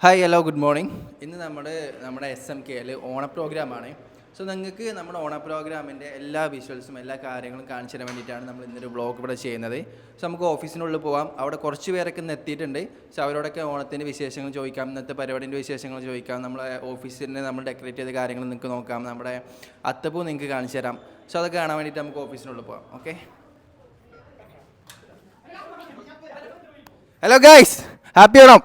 Hi hello good morning. ഇന്ന് നമ്മുടെ SMKയിൽ ഓണ പ്രോഗ്രാമാണ്. സോ നിങ്ങൾക്ക് നമ്മുടെ ഓണ പ്രോഗ്രാമിൻ്റെ എല്ലാ വിഷ്വൽസും എല്ലാ കാര്യങ്ങളും കാണിച്ചു തരാൻ വേണ്ടിയിട്ടാണ് നമ്മൾ ഇന്നൊരു വ്ളോഗ് ഇവിടെ ചെയ്യുന്നത്. സോ നമുക്ക് ഓഫീസിനുള്ളിൽ പോകാം. അവിടെ കുറച്ച് പേരൊക്കെ ഇന്ന് എത്തിയിട്ടുണ്ട്. സോ അവരോടൊക്കെ ഓണത്തിൻ്റെ വിശേഷങ്ങൾ ചോദിക്കാം, ഇന്നത്തെ പരിപാടിൻ്റെ വിശേഷങ്ങൾ ചോദിക്കാം, നമ്മളെ ഓഫീസിനെ നമ്മൾ ഡെക്കറേറ്റ് ചെയ്ത കാര്യങ്ങൾ നിങ്ങൾക്ക് നോക്കാം, നമ്മുടെ അത്തപ്പൂ നിങ്ങൾക്ക് കാണിച്ചു തരാം. സോ അതൊക്കെ കാണാൻ വേണ്ടിയിട്ട് നമുക്ക് ഓഫീസിനുള്ളിൽ പോകാം. Okay, hello guys, happy Onam.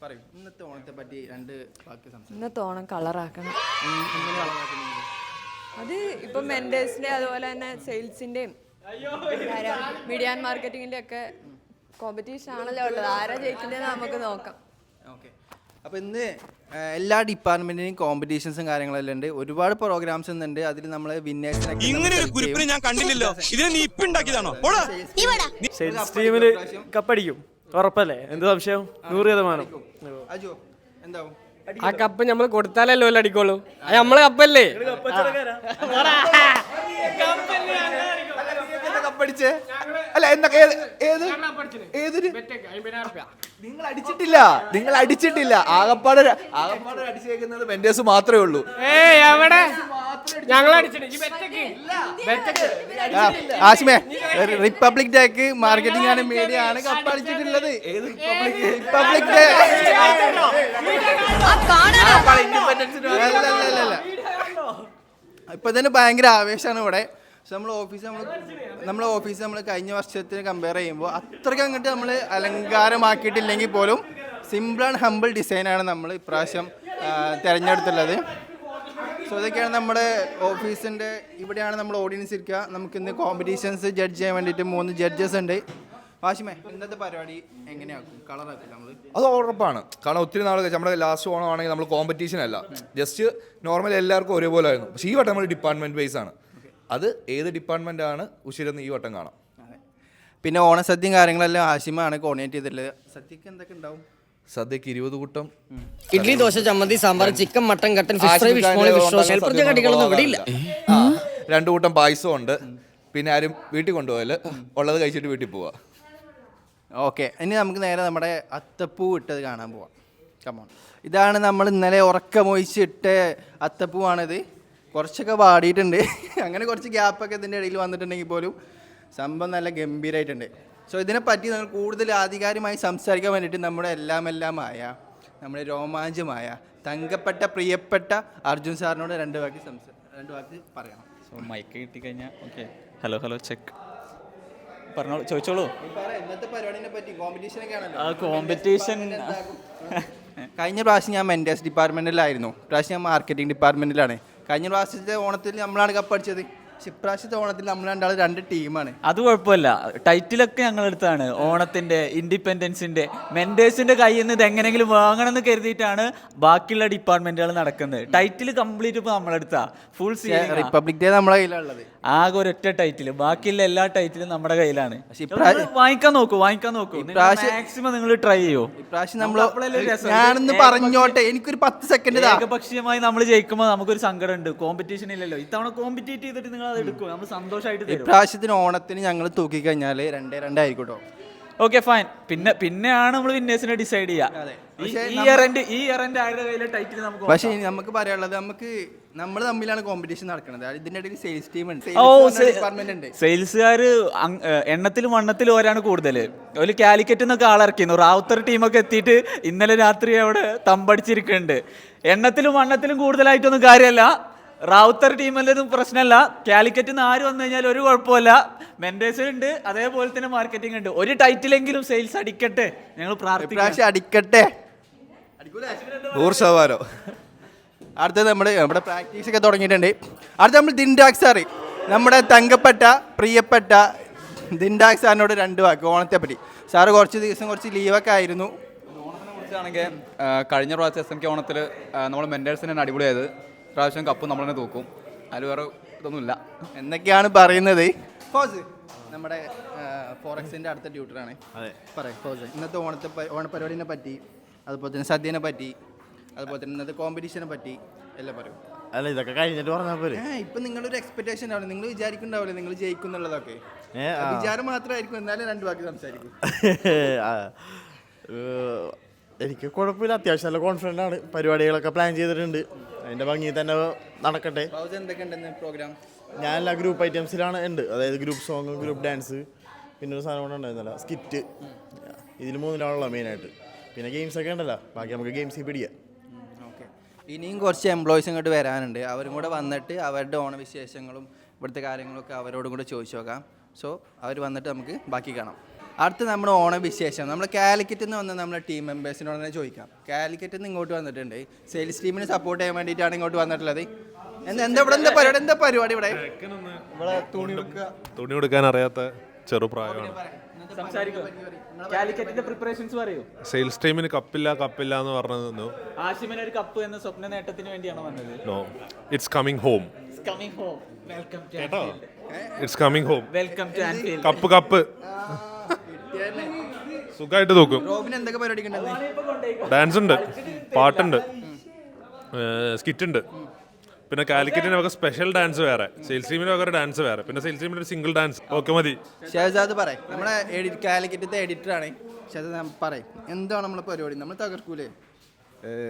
പറയൂ, ഇന്നത്തെ ഓണത്തെ പറ്റി രണ്ട് വാക്ക് സംസാരിക്കും. ഇന്നത്തെ ഓണം കളറാക്കണം. അത് ഇപ്പം മെൻഡേഴ്സിൻ്റെ അതുപോലെ തന്നെ സെയിൽസിൻ്റെയും മീഡിയ ആൻഡ് മാർക്കറ്റിങ്ങിൻ്റെ ഒക്കെ കോമ്പറ്റീഷൻ ആണല്ലോ ഉള്ളത്. ആരാ ജയിക്കുന്നത് നമുക്ക് നോക്കാം. ഓക്കെ, അപ്പോൾ ഇന്ന് എല്ലാ ഡിപ്പാർട്ട്മെന്റിനും കോമ്പറ്റീഷൻസും കാര്യങ്ങളെല്ലാം ഉണ്ട്. ഒരുപാട് പ്രോഗ്രാംസ് ഉണ്ട്. അതിൽ നമ്മൾ വിന്നേഴ്സിനെ ഞാൻ കണ്ടില്ലല്ലോ. ഇതിനെ നീ ഇപ്പൊ ഉണ്ടാക്കിയതാണോ? സെയിൽസ് ടീമില് കപ്പടിക്കും, ഉറപ്പല്ലേ? എന്ത് സംശയം? 100%. എന്താവും? ആ കപ്പ് നമ്മൾ കൊടുത്താലല്ലോ എല്ലാം അടിക്കോളൂ. അത് നമ്മളെ കപ്പല്ലേ? കപ്പടിച്ചേ അല്ല, എന്തൊക്കെ നിങ്ങൾ അടിച്ചിട്ടില്ല. ആകപ്പാട് അടിച്ചേക്കുന്നത് മെന്റേഴ്സ് മാത്രമേ ഉള്ളൂ. ആശിമേ, റിപ്പബ്ലിക് ഡേക്ക് മാർക്കറ്റിംഗ് ആണ്, മീഡിയ ആണ് കപ്പ് അടിച്ചിട്ടുള്ളത്. റിപ്പബ്ലിക് ഡേ ഇപ്പൊ തന്നെ ഭയങ്കര ആവേശമാണ് ഇവിടെ. നമ്മളെ ഓഫീസ് നമ്മൾ കഴിഞ്ഞ വർഷത്തിന് കമ്പയർ ചെയ്യുമ്പോൾ അത്രയ്ക്ക് അങ്ങോട്ട് നമ്മൾ അലങ്കാരമാക്കിയിട്ടില്ലെങ്കിൽ പോലും സിമ്പിൾ ആൻഡ് ഹമ്പിൾ ഡിസൈനാണ് നമ്മൾ ഇപ്രാവശ്യം തിരഞ്ഞെടുത്തുള്ളത്. സോ ഇതൊക്കെയാണ് നമ്മുടെ ഓഫീസിൻ്റെ. ഇവിടെയാണ് നമ്മൾ ഓഡിയൻസ് ഇരിക്കുക. നമുക്കിന്ന് കോമ്പറ്റീഷൻസ് ജഡ്ജ് ചെയ്യാൻ വേണ്ടിയിട്ട് 3 ജഡ്ജസ് ഉണ്ട്. വാശിമേ, ഇന്നത്തെ പരിപാടി എങ്ങനെയാക്കും? കളറാക്കും നമ്മൾ? അത് ഉറപ്പാണ്. കാരണം ഒത്തിരി നാൾ നമ്മുടെ ലാസ്റ്റ് ഓണം ആണെങ്കിൽ നമ്മൾ കോമ്പറ്റീഷൻ അല്ല, ജസ്റ്റ് നോർമൽ എല്ലാവർക്കും ഒരേപോലെ ആയിരുന്നു. പക്ഷേ ഈ വട്ടം നമ്മൾ ഡിപ്പാർട്ട്മെന്റ് ബേസ് ആണ്. അത് ഏത് ഡിപ്പാർട്ട്മെന്റ് ആണ് ഉശിരെന്ന് ഈ വട്ടം കാണാം. പിന്നെ ഓണസദ്യയും കാര്യങ്ങളെല്ലാം ആശിമാണ് കോർഡിനേറ്റ് ചെയ്തിട്ടുള്ളത്. സദ്യക്ക് എന്തൊക്കെ ഉണ്ടാവും? സദ്യക്ക് 20 കൂട്ടം ഇഡ്ലി, ദോശ, ചമ്മന്തി, സാമ്പാർ, ചിക്കൻ, മട്ടൻ, കട്ടൻ, ഫിഷ് ഫ്രൈ, കടികളൊന്നും ഇവിടെ ഇല്ല. 2 കൂട്ടം പായസം ഉണ്ട്. പിന്നെ ആരും വീട്ടിൽ കൊണ്ടുപോയാല് ഉള്ളത് കഴിച്ചിട്ട് വീട്ടിൽ പോവാ. ഓക്കെ, ഇനി നമുക്ക് നേരെ നമ്മുടെ അത്തപ്പൂ ഇട്ടത് കാണാൻ പോവാം. കമോൺ, ഇതാണ് നമ്മൾ ഇന്നലെ ഉറക്കമൊഴിച്ചിട്ട അത്തപ്പൂവാണിത്. കുറച്ചൊക്കെ വാടിയിട്ടുണ്ട്. അങ്ങനെ കുറച്ച് ഗ്യാപ്പൊക്കെ ഇതിൻ്റെ ഇടയിൽ വന്നിട്ടുണ്ടെങ്കിൽ പോലും സംഭവം നല്ല ഗംഭീരമായിട്ടുണ്ട്. സോ ഇതിനെപ്പറ്റി നമ്മൾ കൂടുതൽ ആധികാരികമായി സംസാരിക്കാൻ വേണ്ടിയിട്ട് നമ്മുടെ എല്ലാമായ നമ്മുടെ രോമാഞ്ചമായ തങ്കപ്പെട്ട പ്രിയപ്പെട്ട അർജുൻ സാറിനോട് രണ്ട് വാക്ക് പറയണം. സോ മൈക്ക് കിട്ടിക്കഴിഞ്ഞാൽ ഓക്കെ. ഹലോ ചെക്ക് പറഞ്ഞോളൂ, ചോദിച്ചോളൂ. ഇന്നത്തെ പരിപാടിനെ പറ്റി കോമ്പറ്റീഷനൊക്കെ ആണല്ലോ. കോമ്പറ്റീഷൻ കഴിഞ്ഞ പ്രാവശ്യം ഞാൻ മെൻറ്റേഴ്സ് ഡിപ്പാർട്ട്മെൻറ്റിലായിരുന്നു. ഇപ്രാവശ്യം ഞാൻ മാർക്കറ്റിംഗ് ഡിപ്പാർട്ട്മെൻറ്റിലാണ്. കഴിഞ്ഞ പ്രാവശ്യത്തെ ഓണത്തിൽ നമ്മളാണ് കപ്പടിച്ചത്. പക്ഷെ ഇപ്രാവശ്യത്തെ ഓണത്തിൽ നമ്മൾ രണ്ടാൾ 2 ടീമാണ്. അത് കുഴപ്പമില്ല. ടൈറ്റിലൊക്കെ ഞങ്ങളെടുത്താണ്. ഓണത്തിന്റെ, ഇൻഡിപെൻഡൻസിന്റെ, മെന്റേഴ്സിന്റെ കയ്യിൽ നിന്ന് ഇത് എങ്ങനെയെങ്കിലും വാങ്ങണം എന്ന് കരുതിയിട്ടാണ് ബാക്കിയുള്ള ഡിപ്പാർട്ട്മെന്റുകൾ നടക്കുന്നത്. ടൈറ്റിൽ കംപ്ലീറ്റ് ഇപ്പൊ നമ്മളെടുത്താ ഫുൾ റിപ്പബ്ലിക് ഡേ നമ്മുടെ കയ്യിലുള്ളത്. ആകെ ഒരൊറ്റ ടൈറ്റില്, ബാക്കിയുള്ള എല്ലാ ടൈറ്റിലും നമ്മുടെ കയ്യിലാണ്. വാങ്ങിക്കാൻ നോക്കൂ. മാക്സിമം നിങ്ങൾ ട്രൈ ചെയ്യോ. ഇപ്രാവശ്യം ഞാനൊന്ന് പറഞ്ഞോട്ടെ, എനിക്കൊരു 10 സെക്കൻഡ്. ഏകപക്ഷീയമായി നമ്മൾ ജയിക്കുമ്പോൾ നമുക്കൊരു സങ്കടം ഉണ്ട്. കോമ്പറ്റീഷൻ ഇല്ലല്ലോ. ഇത്തവണ കോമ്പറ്റീറ്റ് ചെയ്തിട്ട് നിങ്ങൾ അത് എടുക്കും, നമ്മൾ സന്തോഷമായിട്ട്. ഇപ്രാവശ്യത്തിന് ഓണത്തിന് ഞങ്ങൾ തൂക്കി കഴിഞ്ഞാൽ 2-2 ആയിക്കോട്ടോ. Okay fine. പിന്നെയാണ് നമ്മൾ വിന്നേഴ്സിനെ ഡിസൈഡ് ചെയ്യുക. പക്ഷേ നമുക്ക് പറയാനുള്ളത്, നമ്മൾ തമ്മിലാണ് കോമ്പറ്റീഷൻ നടക്കുന്നത്. ഇതിന്റെ ഇടയിൽ സെയിൽസ് ടീം ഉണ്ട്, ഡിപ്പാർട്ട്മെന്റ് ഉണ്ട്. സെയിൽസുകാർ എണ്ണത്തിലും വണ്ണത്തിലും ഓരാണ് കൂടുതൽ. ഒരു കാലിക്കറ്റ് എന്നൊക്കെ ആളിറക്കിയിരുന്നു. റാവുത്തർ ടീമൊക്കെ എത്തിയിട്ട് ഇന്നലെ രാത്രി അവിടെ തമ്പടിച്ചിരിക്കുന്നുണ്ട്. എണ്ണത്തിലും വണ്ണത്തിലും കൂടുതലായിട്ടൊന്നും കാര്യമല്ല. റാവുത്തർ ടീമിലൊന്നും പ്രശ്നമല്ല. കാലിക്കറ്റിൽ നിന്ന് ആര് വന്നു കഴിഞ്ഞാൽ ഒരു കുഴപ്പമില്ല. മെന്റേഴ്സ് ഉണ്ട്, അതേപോലെ തന്നെ മാർക്കറ്റിംഗ് ഉണ്ട്. ഒരു ടൈറ്റിലെങ്കിലും സെയിൽസ് അടിക്കട്ടെ, ഞങ്ങൾ പ്രാർത്ഥിക്കാം. അടിക്കട്ടെ. 100%. അടുത്തത് നമ്മുടെ പ്രാക്ടീസ് ഒക്കെ തുടങ്ങിയിട്ടുണ്ട്. അടുത്ത നമ്മൾ ദിൻഡാക് സാറ്, നമ്മുടെ തങ്കപ്പെട്ട പ്രിയപ്പെട്ട ദിൻഡാക് സാറിനോട് 2 വാക്ക് ഓണത്തെ പറ്റി. സാറ് കുറച്ച് ലീവൊക്കെ ആയിരുന്നു. ഓണത്തിനെ കുറിച്ചാണെങ്കിൽ കഴിഞ്ഞ പ്രാവശ്യം SMK ഓണത്തിൽ നമ്മൾ മെൻറ്റേഴ്സിനാണ് അടിപൊളിയായത്. പ്രാവശ്യം കപ്പ് നമ്മൾ തന്നെ തൂക്കും. അതിൽ വേറെ ഇതൊന്നുമില്ല. എന്തൊക്കെയാണ് പറയുന്നത്? ഫോസ് നമ്മുടെ ഫോറക്സിൻ്റെ അടുത്ത ട്യൂട്ടറാണ്. പറയാം ഫോസ്, ഇന്നത്തെ ഓണപരിപാടിനെ പറ്റി, അതുപോലെ തന്നെ സദ്യനെ പറ്റി, അതുപോലെ തന്നെ ഇന്നത്തെ കോമ്പറ്റീഷനെ പറ്റി എല്ലാം പറയും. അല്ല, ഇതൊക്കെ കഴിഞ്ഞിട്ട് പറഞ്ഞാൽ പോലെ. ഇപ്പം നിങ്ങളൊരു എക്സ്പെക്ടേഷൻ ഉണ്ടാവില്ല, നിങ്ങൾ വിചാരിക്കുന്നുണ്ടാവില്ല നിങ്ങൾ ജയിക്കുന്നുള്ളതൊക്കെ. വിചാരം മാത്രമായിരിക്കും. എന്നാലും 2 വാക്ക് സംസാരിക്കും. എനിക്ക് കുഴപ്പമില്ല, അത്യാവശ്യം നല്ല കോൺഫിഡൻ്റ് ആണ്. പരിപാടികളൊക്കെ പ്ലാൻ ചെയ്തിട്ടുണ്ട്, അതിൻ്റെ ഭംഗി തന്നെ നടക്കട്ടെ. എന്തൊക്കെയുണ്ടെന്ന് പ്രോഗ്രാം? ഞാൻ എല്ലാ ഗ്രൂപ്പ് ഐറ്റംസിലാണ് ഉണ്ട്, അതായത് ഗ്രൂപ്പ് സോങ്, ഗ്രൂപ്പ് ഡാൻസ്, പിന്നെ ഒരു സാധനം കൂടെ ഉണ്ടായിരുന്നല്ലോ സ്കിറ്റ്. ഇതിൽ 3 മെയിനായിട്ട്. പിന്നെ ഗെയിംസൊക്കെ ഉണ്ടല്ലോ, ബാക്കി നമുക്ക് ഗെയിംസിൽ പിടിക്കാം. ഓക്കെ, ഇനിയും കുറച്ച് എംപ്ലോയീസ് ഇങ്ങോട്ട് വരാനുണ്ട്. അവരും കൂടെ വന്നിട്ട് അവരുടെ ഓണവിശേഷങ്ങളും ഇവിടുത്തെ കാര്യങ്ങളൊക്കെ അവരോടും കൂടെ ചോദിച്ചു നോക്കാം. സോ അവർ വന്നിട്ട് നമുക്ക് ബാക്കി കാണാം. അടുത്ത് നമ്മുടെ ഓണവിശേഷം നമ്മൾ കാലിക്കറ്റിൽ നിന്ന് വന്ന നമ്മുടെ ടീം മെമ്പേഴ്സിനോട് തന്നെ ചോദിക്കാം. കാലിക്കറ്റിൽ നിന്ന് ഇങ്ങോട്ട് വന്നിട്ടുണ്ട്, സെയിൽസ് ടീമിനെ സപ്പോർട്ട് ചെയ്യാൻ വേണ്ടിയിട്ടാണ് ഇങ്ങോട്ട് വന്നിട്ടുള്ളത്. എന്താ പരിപാടി ഇവിടെ? തുണി കൊടുക്കാൻ അറിയാത്ത ചെറുപ്രായമാണ്. കാലിക്കറ്റിന്റെ പ്രിപ്പറേഷൻസ് പറയൂ. സെയിൽസ് ടീമിന് കപ്പില്ല എന്ന് പറഞ്ഞു. ആശിമിന് ഒരു കപ്പ് എന്ന സ്വപ്ന നേട്ടത്തിന് വേണ്ടിയാണ് വന്നത്. No, it's coming home. Welcome to കേട്ടോ, it's coming home. Welcome to Anfield. Cup സുഖമായിട്ട് നോക്കും. എന്തൊക്കെ പരിപാടി? ഡാൻസ് ഉണ്ട്, പാട്ടുണ്ട്, സ്കിറ്റ് ഉണ്ട്. പിന്നെ കാലിക്കറ്റിന് ഒക്കെ സ്പെഷ്യൽ ഡാൻസ് വേറെ, സെയിൽസ് ടീമിന് ഒക്കെ ഡാൻസ് വേറെ, പിന്നെ സെയിൽസ് ടീമിന് ഒരു സിംഗിൾ ഡാൻസ്. ഓക്കെ, മതി. ഷഹസാദ് പറയും, നമ്മുടെ കാലിക്കറ്റത്തെ എഡിറ്ററാണ് ഷഹസാദ്. പറയും എന്താണ് നമ്മളെ പരിപാടി? നമ്മൾ തകർക്കൂലേ?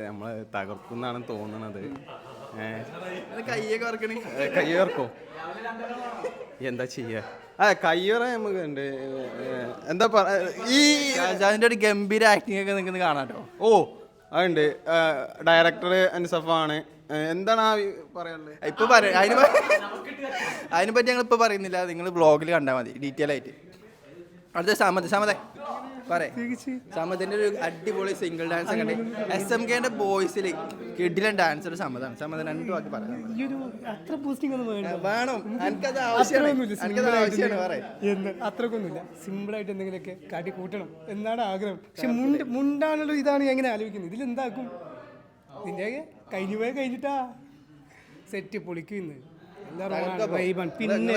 നമ്മൾ തകർക്കുന്നാണ് തോന്നുന്നത്. കയ്യൊക്കെ വറക്കണേ. കയ്യോർക്കോ എന്താ ചെയ്യാ? കയ്യോറ നമുക്ക് ഉണ്ട്. എന്താ ഈ ഷഹസാദിന്റെ ഒരു ഗംഭീര ആക്ടിംഗ് ഒക്കെ നിങ്ങൾക്ക് കാണാട്ടോ. ഓ അതുണ്ട്. ഡയറക്ടർ അൻസഫാണ്. എന്താണ് പറയാനുള്ളത്? ഇപ്പൊ അതിനെ പറ്റി ഞങ്ങൾ ഇപ്പൊ പറയുന്നില്ല, നിങ്ങൾ ബ്ലോഗിൽ കണ്ടാൽ മതി ഡീറ്റെയിൽ ആയിട്ട്. അടുത്ത സമതേ സമതിന്റെ ഒരു അടിപൊളി സിംഗിൾ ഡാൻസ് കണ്ടേ. SMKന്റെ ബോയ്സിൽ കിഡിലൻ ഡാൻസർ സമതാണ്. സമതം 2 വാക്ക് പറയാം. വേണം, എനിക്കത് ആവശ്യമാണ്. അത്രക്കൊന്നുമില്ല, സിമ്പിളായിട്ട് എന്തെങ്കിലുമൊക്കെ കാട്ടി കൂട്ടണം എന്നാണ് ആഗ്രഹം. പക്ഷെ മുണ്ടാനുള്ള ഇതാണ് ഞാൻ ഇങ്ങനെ ആലോചിക്കുന്നത്. ഇതിലെന്താക്കും? നിന്റെ കഴിഞ്ഞിട്ടാ സെറ്റ് പൊളിക്കും ഇന്ന്. പിന്നെ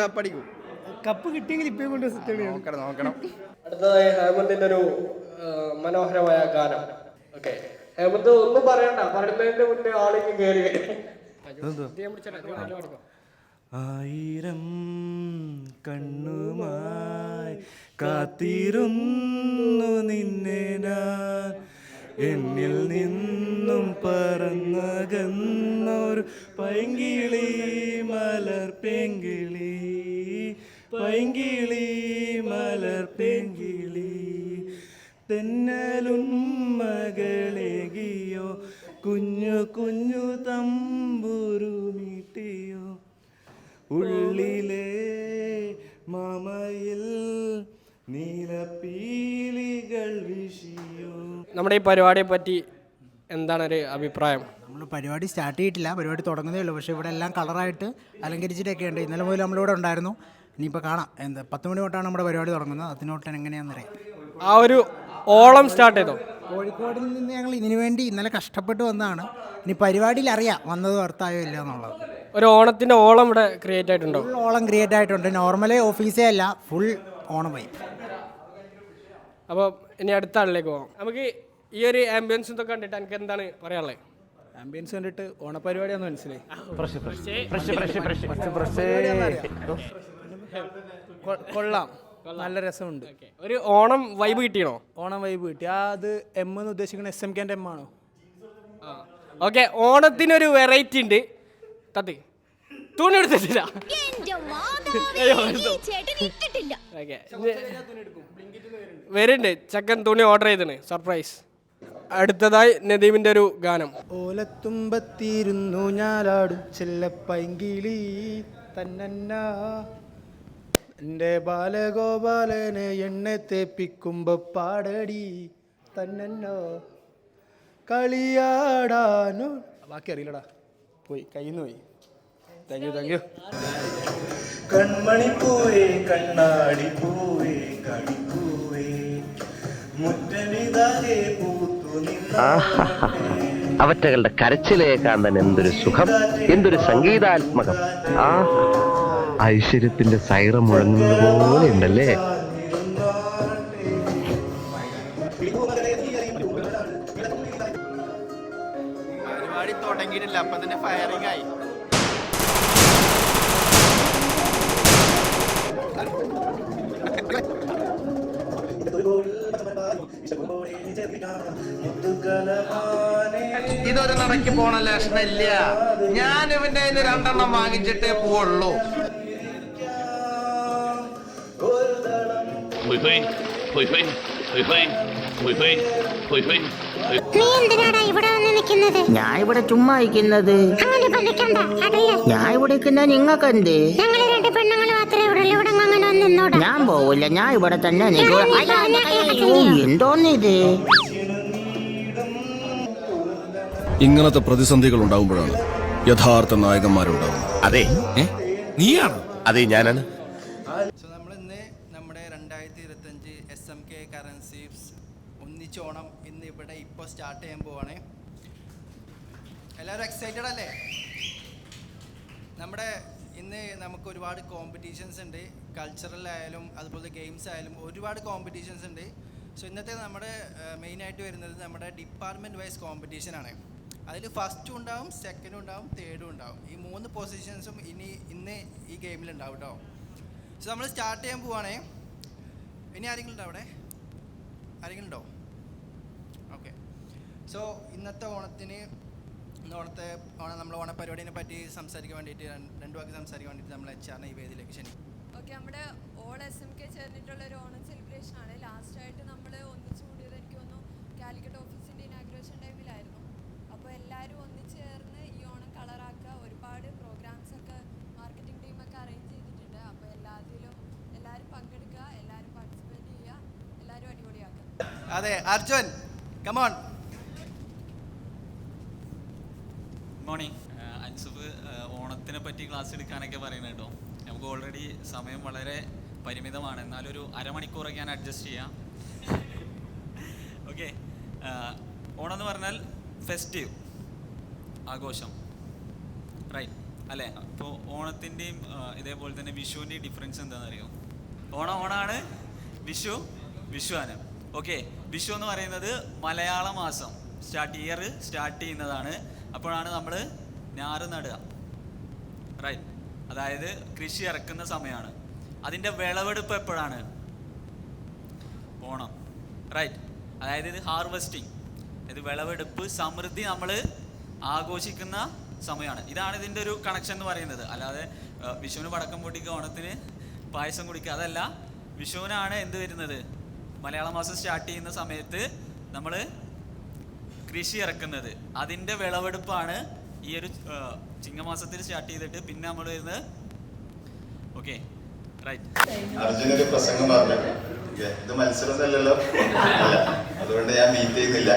കപ്പ് കിട്ടിയെങ്കിൽ ഇപ്പം കൊണ്ട് സെറ്റ് നോക്കണം. അടുത്തതായി ഹേമന്തിന്റെ ഒരു മനോഹരമായ ഗാനം. ഓക്കെ, ഹേമന്ത് ഒന്നും പറയണ്ട, പറയുന്നതിന്റെ മുന്നേ ആളിക്ക് കയറി. ആയിരം കണ്ണുമായി കാത്തിരുന്നു നിന്നെ ഞാൻ, എന്നിൽ നിന്നും പറന്നകന്നൊരു പൈങ്കിളി മലർപ്പെങ്കിളി, പൈങ്കിളി മലർപ്പെങ്കിളി, തെന്നലും മകളേകിയോ, കുഞ്ഞു കുഞ്ഞു തമ്പുരു മീട്ടിയോ, ഉള്ളിലെ മാമയിൽ നീലപ്പീലികൾ വീശിയോ. നമ്മുടെ ഈ പരിപാടിയെ പറ്റി എന്താണ് ഒരു അഭിപ്രായം? നമ്മൾ പരിപാടി സ്റ്റാർട്ട് ചെയ്തിട്ടില്ല, പരിപാടി തുടങ്ങുന്നേ ഉള്ളൂ. പക്ഷേ ഇവിടെ എല്ലാം കളറായിട്ട് അലങ്കരിച്ചിട്ടൊക്കെ ഉണ്ട്. ഇന്നലെ മുതൽ നമ്മളിവിടെ ഉണ്ടായിരുന്നു. ഇനിയിപ്പോൾ കാണാം. 10 മണി തൊട്ടാണ് നമ്മുടെ പരിപാടി തുടങ്ങുന്നത്. അതിനോട്ട് എങ്ങനെയാണെന്നറിയാം. ആ ഒരു ഓളം സ്റ്റാർട്ട് ചെയ്തോ? കോഴിക്കോടിൽ നിന്ന് ഞങ്ങൾ ഇതിനു വേണ്ടി ഇന്നലെ കഷ്ടപ്പെട്ട് വന്നതാണ്. ഇനി പരിപാടിയിൽ അറിയാം വന്നത് വർത്തായോ ഇല്ല എന്നുള്ളത്. ഒരു ഓണത്തിൻ്റെ ഓളം ഇവിടെ ക്രിയേറ്റ് ആയിട്ടുണ്ടോ? ഫുൾ ഓളം ക്രിയേറ്റ് ആയിട്ടുണ്ട്. നോർമലി ഓഫീസേ അല്ല, ഫുൾ ഓണം വൈബ്. അപ്പോൾ ഇനി അടുത്ത ആളിലേക്ക് പോകാം. നമുക്ക് ഈ ഒരു ആംബിയൻസ് ഇതൊക്കെ കണ്ടിട്ട് എനിക്ക് എന്താണ് പറയാനുള്ളത്? ആംബിയൻസ് കണ്ടിട്ട് ഓണപരിപാടിയാണെന്ന് മനസ്സിലായി. കൊള്ളാം, നല്ല രസമുണ്ട്. ഒരു ഓണം വൈബ് കിട്ടിയണോ? ഓണം വൈബ് കിട്ടി. അത് എം എന്ന് ഉദ്ദേശിക്കുന്നത് SMKന്റെ എം ആണോ? ഓക്കെ, ഓണത്തിനൊരു വെറൈറ്റി ഉണ്ട്. തത്തി തുണി എടുത്തിട്ടില്ല. വരുന്നുണ്ട്, ചക്കൻ തുണി ഓർഡർ ചെയ്തിന്, സർപ്രൈസ്. അടുത്തതായി നദീമിന്റെ ഒരു ഗാനം. ഓലത്തുമ്പത്തിരുന്നു ഞാലാടും ചെല്ലപ്പൈങ്കിളി തന്നന്ന, എൻ്റെ ബാലഗോപാലനെ എണ്ണ തേപ്പിക്കുമ്പോ പാടടി തന്നന്നോ, കളിയാടാനോ. ബാക്കി അറിയില്ലടാ, പോയി കയ്യിൽ നിന്ന് പോയി. Thank you. കൺമണി പൂവേ കണ്ണാടി പൂവേ കളിപ്പൂവേ മുറ്റമിതാകെ പൂത്തു നിന്ന, അവറ്റകളുടെ കരച്ചിലേക്കാൻ തന്നെ എന്തൊരു സുഖം, എന്തൊരു സംഗീതാത്മകം. ആ ഐശ്വര്യത്തിന്റെ സൈറം മുഴങ്ങുന്നത് പോലെ ഉണ്ടല്ലേ. പരിപാടി തുടങ്ങിയിട്ടില്ല, അപ്പൊ തന്നെ ഫയറിംഗ് ആയി. ഇതൊരു നടക്ക് പോണ ലക്ഷണില്ല. ഞാൻ ഇവന്റെ 2 വാങ്ങിച്ചിട്ടേ പോവുള്ളൂ. നീ എന്തിനാടാ ഇവിടെ വന്ന് നിൽക്കുന്നത്? ഞാൻ ഇവിടെ ചുമ്മാ ഇരിക്കുന്നത്. അങ്ങനെ പണിക്കണ്ട, അറിയാം. ഞാൻ ഇവിടെ ഇരിക്കുന്ന നിങ്ങൾക്ക് എന്ത്? ഞങ്ങള് 2 പെണ്ണുങ്ങൾ മാത്രമേ ഇവിടെ ഉള്ളൂ. ഇവിടെ അങ്ങനെ വന്ന് നിന്നോടാ. ഞാൻ പോവില്ല, ഞാൻ ഇവിടെ തന്നെ എന്തോന്നിത്? ഇങ്ങനത്തെ പ്രതിസന്ധികൾ ഉണ്ടാകുമ്പോഴാണ് യഥാർത്ഥ നായകന്മാരുണ്ടാവുന്നത്. അതെ, നീയാണ്? അതെ, ഞാനാണ്. സോ നമ്മളിന്ന് നമ്മുടെ 2025 SMK കറൻസീസ് ഒന്നിച്ചോണം ഇന്ന് ഇവിടെ ഇപ്പോൾ സ്റ്റാർട്ട് ചെയ്യാൻ പോവാണ്. എല്ലാവരും എക്സൈറ്റഡ് അല്ലേ? നമ്മുടെ ഇന്ന് നമുക്ക് ഒരുപാട് കോമ്പറ്റീഷൻസ് ഉണ്ട്. കൾച്ചറൽ ആയാലും അതുപോലെ ഗെയിംസ് ആയാലും ഒരുപാട് കോമ്പറ്റീഷൻസ് ഉണ്ട്. സോ ഇന്നത്തെ നമ്മുടെ മെയിനായിട്ട് വരുന്നത് നമ്മുടെ ഡിപ്പാർട്ട്മെൻറ്റ് വൈസ് കോമ്പറ്റീഷനാണ്. അതിൽ ഫസ്റ്റും ഉണ്ടാവും, സെക്കൻഡും ഉണ്ടാവും, തേർഡും ഉണ്ടാവും. ഈ 3 പൊസിഷൻസും ഇന്ന് ഈ ഗെയിമിലുണ്ടാവും കേട്ടോ. സോ നമ്മൾ സ്റ്റാർട്ട് ചെയ്യാൻ പോവുകയാണേ. ഇനി ആരെങ്കിലും ഉണ്ടോ അവിടെ? ആരെങ്കിലും ഉണ്ടോ? ഓക്കെ. സോ ഇന്നത്തെ ഓണത്തിന് നമ്മൾ ഓണപരിപാടിനെ പറ്റി സംസാരിക്കാൻ വേണ്ടിയിട്ട് 2 വാക്ക് സംസാരിക്കാൻ വേണ്ടിയിട്ട് നമ്മൾ HR ഈ വേദിയിലേക്ക് ക്ഷണിക്കും. ഓക്കെ, നമ്മുടെ ഓൾ SMK ചേർന്നിട്ടുള്ള ഒരു ഓണം സെലിബ്രേഷൻ ആണ്. ലാസ്റ്റായിട്ട് നമ്മൾ ഒന്നിച്ചു കൂടിയത് എനിക്ക് തോന്നുന്നു കാലിക്കറ്റ് ഓഫീസിൻ്റെ ഇനാഗ്രേഷൻ ടൈമിലായിരുന്നു. അപ്പോൾ എല്ലാവരും ഒന്നിച്ച് ചേർന്ന് ഈ ഓണം കളറാക്കുക. ഒരുപാട് പ്രോഗ്രാംസ് ഒക്കെ മാർക്കറ്റിംഗ് ടീമൊക്കെ അറേഞ്ച് ചെയ്തിട്ടുണ്ട്. അപ്പോൾ എല്ലാവരും പങ്കെടുക്കുക, എല്ലാവരും പാർട്ടിസിപ്പേറ്റ് ചെയ്യുക, എല്ലാവരും അടിപൊളിയാക്കുക. അതെ, അർജുൻ കമോൺ. മോർണിംഗ്. അൻസുഫ് ഓണത്തിനെ പറ്റി ക്ലാസ് എടുക്കാനൊക്കെ പറയുന്നത് കേട്ടോ. നമുക്ക് ഓൾറെഡി സമയം വളരെ പരിമിതമാണ്, എന്നാലൊരു അരമണിക്കൂറൊക്കെ ഞാൻ അഡ്ജസ്റ്റ് ചെയ്യാം. ഓക്കെ, ഓണം എന്ന് പറഞ്ഞാൽ ഫെസ്റ്റീവ്, ആഘോഷം, റൈറ്റ് അല്ലേ? അപ്പോൾ ഓണത്തിൻ്റെയും ഇതേപോലെ തന്നെ വിഷുവിൻ്റെയും ഡിഫറൻസ് എന്താണെന്ന് അറിയോ? ഓണമാണ്, വിഷുവാണ്. ഓക്കെ, വിഷു എന്ന് പറയുന്നത് മലയാള മാസം ഇയർ സ്റ്റാർട്ട് ചെയ്യുന്നതാണ്. അപ്പോഴാണ് നമ്മൾ ഞാറ് നടുക, റൈറ്റ്? അതായത് കൃഷി ഇറക്കുന്ന സമയമാണ്. അതിൻ്റെ വിളവെടുപ്പ് എപ്പോഴാണ്? ഓണം, റൈറ്റ്? അതായത് ഇത് ഹാർവെസ്റ്റിംഗ്, ഇത് വിളവെടുപ്പ്, സമൃദ്ധി നമ്മൾ ആഘോഷിക്കുന്ന സമയമാണ്. ഇതാണ് ഇതിൻ്റെ ഒരു കണക്ഷൻ എന്ന് പറയുന്നത്. അല്ലാതെ വിഷുവിന് പടക്കം പൊട്ടിക്കുക, ഓണത്തിന് പായസം കുടിക്കുക, അതല്ല. വിഷുവിനാണ് എന്ത് വരുന്നത്? മലയാള മാസം സ്റ്റാർട്ട് ചെയ്യുന്ന സമയത്ത് നമ്മൾ കൃഷി ഇറക്കുന്നത്, അതിൻ്റെ വിളവെടുപ്പാണ് ഈ ഒരു ചിങ്ങമാസത്തിൽ സ്റ്റാർട്ട് ചെയ്തിട്ട് പിന്നെ നമ്മൾ വരുന്നത്. Okay, right. അർജുനൊരു പ്രസംഗം പറഞ്ഞു. ഇത് മത്സരമൊന്നുമല്ലല്ലോ, അതുകൊണ്ട് ഞാൻ മീറ്റ് ചെയ്യുന്നില്ല.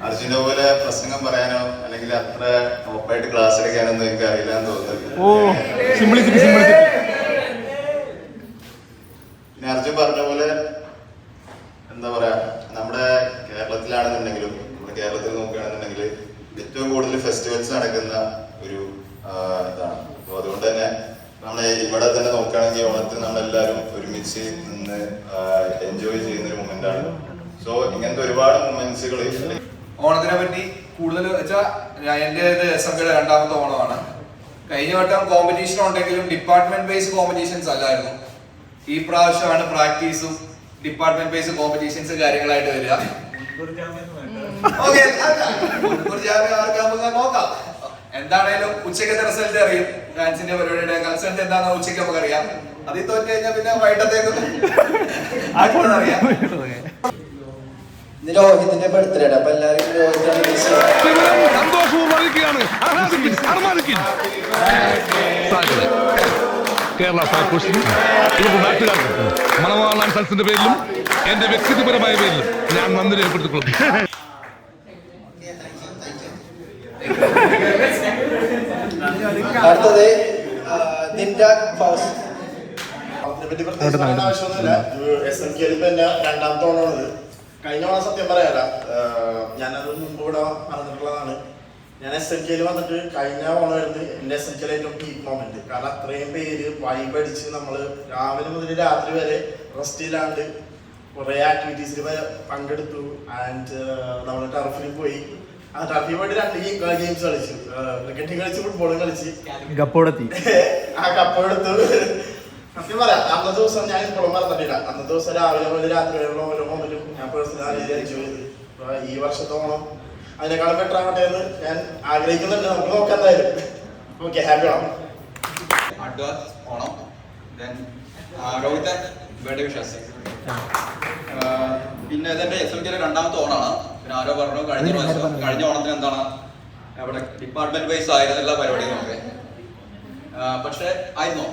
അർജുനെ പോലെ പ്രസംഗം പറയാനോ അല്ലെങ്കിൽ അത്ര ടോപ്പായിട്ട് ക്ലാസ് എടുക്കാനൊന്നും എനിക്ക് അറിയില്ല എന്ന് തോന്നുന്നു. പിന്നെ അർജുൻ പറഞ്ഞ പോലെ എന്താ പറയാ, നമ്മുടെ കേരളത്തിലാണെന്നുണ്ടെങ്കിലും നമ്മുടെ കേരളത്തിൽ നോക്കുകയാണെന്നുണ്ടെങ്കിൽ ഏറ്റവും കൂടുതൽ ഫെസ്റ്റിവൽസ് നടക്കുന്ന ഒരു ഇതാണ്. അപ്പോൾ അതുകൊണ്ട് തന്നെ നമ്മൾ ഇവിടെ തന്നെ നോക്കുകയാണെങ്കിൽ ഓണത്തിന് നമ്മളെല്ലാവരും ഒരുമിച്ച് നിന്ന് എൻജോയ് ചെയ്യുന്ന ഒരു മൊമെന്റ് ആണ്. സോ ഇങ്ങനത്തെ ഒരുപാട് മൊമെന്റ്സുകൾ ഓണത്തിനെ പറ്റി കൂടുതൽ വെച്ചാൽ എൻ്റെ SMKയുടെ 2ാമത്തെ ഓണമാണ്. കഴിഞ്ഞ വട്ടം കോമ്പറ്റീഷൻ ഉണ്ടെങ്കിലും ഡിപ്പാർട്ട്മെന്റ് ബേസ് കോമ്പറ്റീഷൻസ് അല്ലായിരുന്നു. ഈ പ്രാവശ്യമാണ് പ്രാക്ടീസും ഡിപ്പാർട്ട്മെന്റ് ബേസ് കോമ്പറ്റീഷൻസ് കാര്യങ്ങളായിട്ട് വരിക. നോക്കാം. എന്താണേലും ഉച്ചക്കത്തെ റിസൾട്ട് അറിയും. ഡാൻസിന്റെ പരിപാടിയുടെ കൺസൾട്ട് എന്താണെന്ന് ഉച്ചയ്ക്ക് നമുക്ക് അറിയാം. അതിൽ തോറ്റ് കഴിഞ്ഞാൽ പിന്നെ വൈകിട്ടത്തേക്ക് അറിയാം. രോഹിതിന്റെ ബർത്ത്ഡേ ആണ്. അപ്പൊ എല്ലാവരും കേരള നാട്ടുകാർക്ക് മണവാളാൻ സൽസിന്റെ പേരിലും എന്റെ വ്യക്തിപരമായ പേരിലും ഞാൻ നന്ദി രേഖപ്പെടുത്തിക്കൊള്ളുന്നു. അടുത്തത് നിന്റെ ആവശ്യമൊന്നുമില്ല. SMKയിൽ തന്നെ 2ാമത്തെ ഓണമാണിത്. കഴിഞ്ഞ ഓണം സത്യം പറയാല, ഞാനത് മുമ്പ് ഇവിടെ പറഞ്ഞിട്ടുള്ളതാണ്. ഞാൻ SMKയിൽ വന്നിട്ട് കഴിഞ്ഞ ഓണമായിരുന്നു എൻ്റെ SMKയിൽ ഏറ്റവും പീക്ക് മൊമെന്റ്. കാരണം അത്രയും പേര് വൈബ് അടിച്ച് നമ്മൾ രാവിലെ മുതൽ രാത്രി വരെ റെസ്റ്റ് ഇല്ലാണ്ട് കുറേ ആക്ടിവിറ്റീസിൽ പങ്കെടുത്തു. ആൻഡ് നമ്മൾ ടർഫിൽ പോയി. ആ ടർഫിൽ പോയിട്ട് 2 ഗെയിംസ് കളിച്ചു. ക്രിക്കറ്റും കളിച്ച്, ഫുട്ബോളും കളിച്ച്, ആ കപ്പെടുത്തു. സത്യം പറയാം, അന്നത്തെ ദിവസം ഞാൻ ഇപ്പോഴും മറന്നിട്ടില്ല. അന്നത്തെ ദിവസം രാവിലെ മുതൽ രാത്രി വരെയുള്ള ഓരോ മൊമെന്റും ഞാൻ പേഴ്സണലി എൻജോയ് ചെയ്ത്. ഈ വർഷത്തെ ഓണം അതിനേക്കാളും ബെറ്റർ ആവട്ടെ എന്ന് ഞാൻ ആഗ്രഹിക്കുന്നുണ്ട്. നമുക്ക് നോക്കാം എന്തായാലും. Okay, happy Onam. Advance Onam. രോഹിതൻ ബർത്ത്ഡേ വിഷസ്. പിന്നെ ഇതെന്റെ SMK രണ്ടാമത്തെ ഓണമാണ്. പിന്നെ ആരോ പറഞ്ഞു കഴിഞ്ഞ ഓണത്തിന് എന്താണ് അവിടെ ഡിപ്പാർട്ട്മെന്റ് വൈസ് ആയിരുന്നു എല്ലാ പരിപാടിയും ഒക്കെ. പക്ഷെ ആയിരുന്നോ?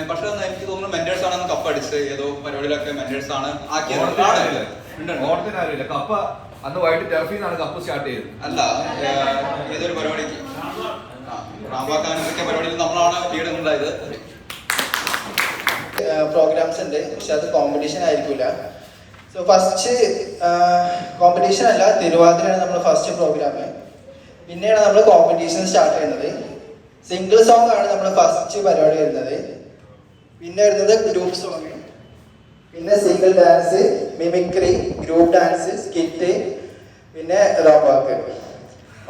പക്ഷെ എനിക്ക് തോന്നുന്നു മെന്റേഴ്സ് ആണ് കപ്പ് അടിച്ച് ഏതോ പരിപാടിയിലൊക്കെ മെന്റേഴ്സ് ആണ് ആക്കിയത്. കപ്പ അന്ന് വൈകിട്ട് ടെർഫിന്നാണ് കപ്പ് സ്റ്റാർട്ട് ചെയ്തത്. അല്ല, ഏതൊരു പരിപാടിക്ക് റാമ്പാക്കാനൊക്കെ പരിപാടിയിൽ നമ്മളാണ് ലീഡ് ഉണ്ടായത്. പ്രോഗ്രാംസ് ഉണ്ട്, പക്ഷെ അത് കോമ്പറ്റീഷൻ ആയിരിക്കില്ല. സോ ഫസ്റ്റ് കോമ്പറ്റീഷൻ അല്ല, തിരുവാതിരയാണ് നമ്മൾ ഫസ്റ്റ് പ്രോഗ്രാം. പിന്നെയാണ് നമ്മൾ കോമ്പറ്റീഷൻ സ്റ്റാർട്ട് ചെയ്യുന്നത്. സിംഗിൾ സോങ് ആണ് നമ്മൾ ഫസ്റ്റ് പരിപാടി വരുന്നത്. പിന്നെ വരുന്നത് ഗ്രൂപ്പ് സോങ്, പിന്നെ single dance, mimicry, group dance, skit, പിന്നെ റോക്ക് വാക്ക്.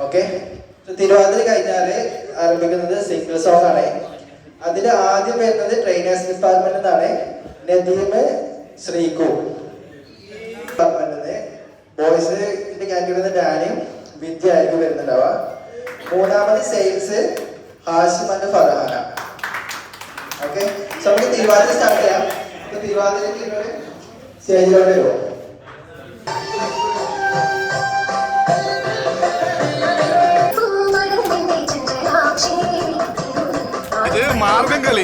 ഓക്കെ, തിരുവാതിര കഴിഞ്ഞാൽ ആരംഭിക്കുന്നത് സിംഗിൾ സോങ് ആണ്. അതിൽ ആദ്യം വരുന്നത് ട്രെയിനേഴ്സ് ഡിപ്പാർട്ട്മെന്റ് നിന്നാണ്. നദീം, ശ്രീകു ഡിപ്പാർട്ട്മെന്റിൽ ബോയ്സിന്റെ കാറ്റഗറിയിൽ നിന്ന് ഡാനിയും വിദ്യ ആയിരിക്കും വരുന്നുണ്ടാവുക. മൂന്നാമത് sales, Hashim and Farhana. Okay, so നമുക്ക് തിരുവാതിര സ്റ്റാർട്ട് ചെയ്യാം. തിരുവാതിരയ്ക്ക് സ്റ്റേജിലോട്ട് വരുമോ? മാർഗം കളി.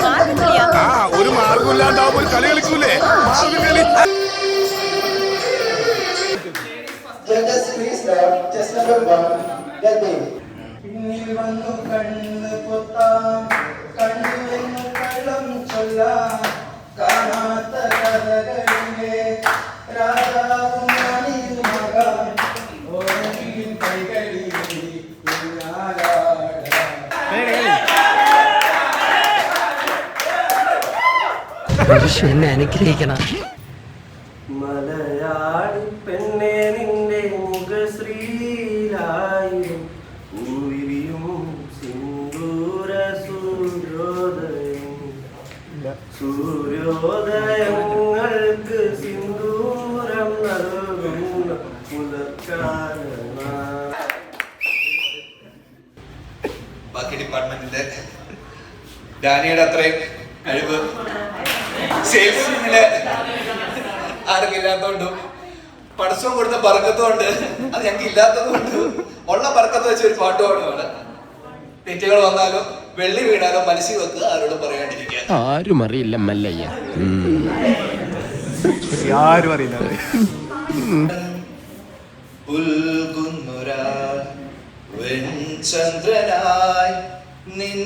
ഒരു മാർഗമില്ലാണ്ടാവുമ്പോ ഒരു കളി കളിക്കൂലേ, മാർഗം കളി. പിന്നിൽ വന്നു കണ്ണ് പൊത്താം, കണ്ണുവെന്ന് കള്ളം ചൊല്ലാം, കാണാത്ത കഥകളിലെ രാജാവും റാണിയുമാകാം, ഓരോ കൈകളിൽ എന്നെ അനുഗ്രഹിക്കണം. മലയാളി പെണ്ണെ നിന്റെ മുഖശ്രീലായും ൂരിയും സിന്ദൂര സൂര്യോദയം, സൂര്യോദയങ്ങൾക്ക് സിന്ദൂരം നൽകുന്ന പുലർക്കാലം. ബാക്കി ഡിപ്പാർട്ട്മെന്റിന്റെ ഡാനിയുടെ അത്രയും കഴിവ് സെയിൽസ് ടീമില് ആർക്കും ഇല്ലാത്തതുകൊണ്ടും പടച്ചവും കൊടുത്ത പറക്കത്തുകൊണ്ട് അത് ഞങ്ങൾക്ക് ഇല്ലാത്തത് കൊണ്ട് ഉള്ള പറക്കത്ത് വെച്ച് ഒരു പാട്ട് പാടുകയാണ്. തെറ്റുകൾ വന്നാലും വെള്ളി വീണാലും മനസ്സിൽ വെക്കുക, ആരോടും പറയാണ്ടിരിക്കുക. ആരും അറിയില്ല മല്ലയ്യ, ആരും അറിയില്ല. ചന്ദ്രനായി നിൻ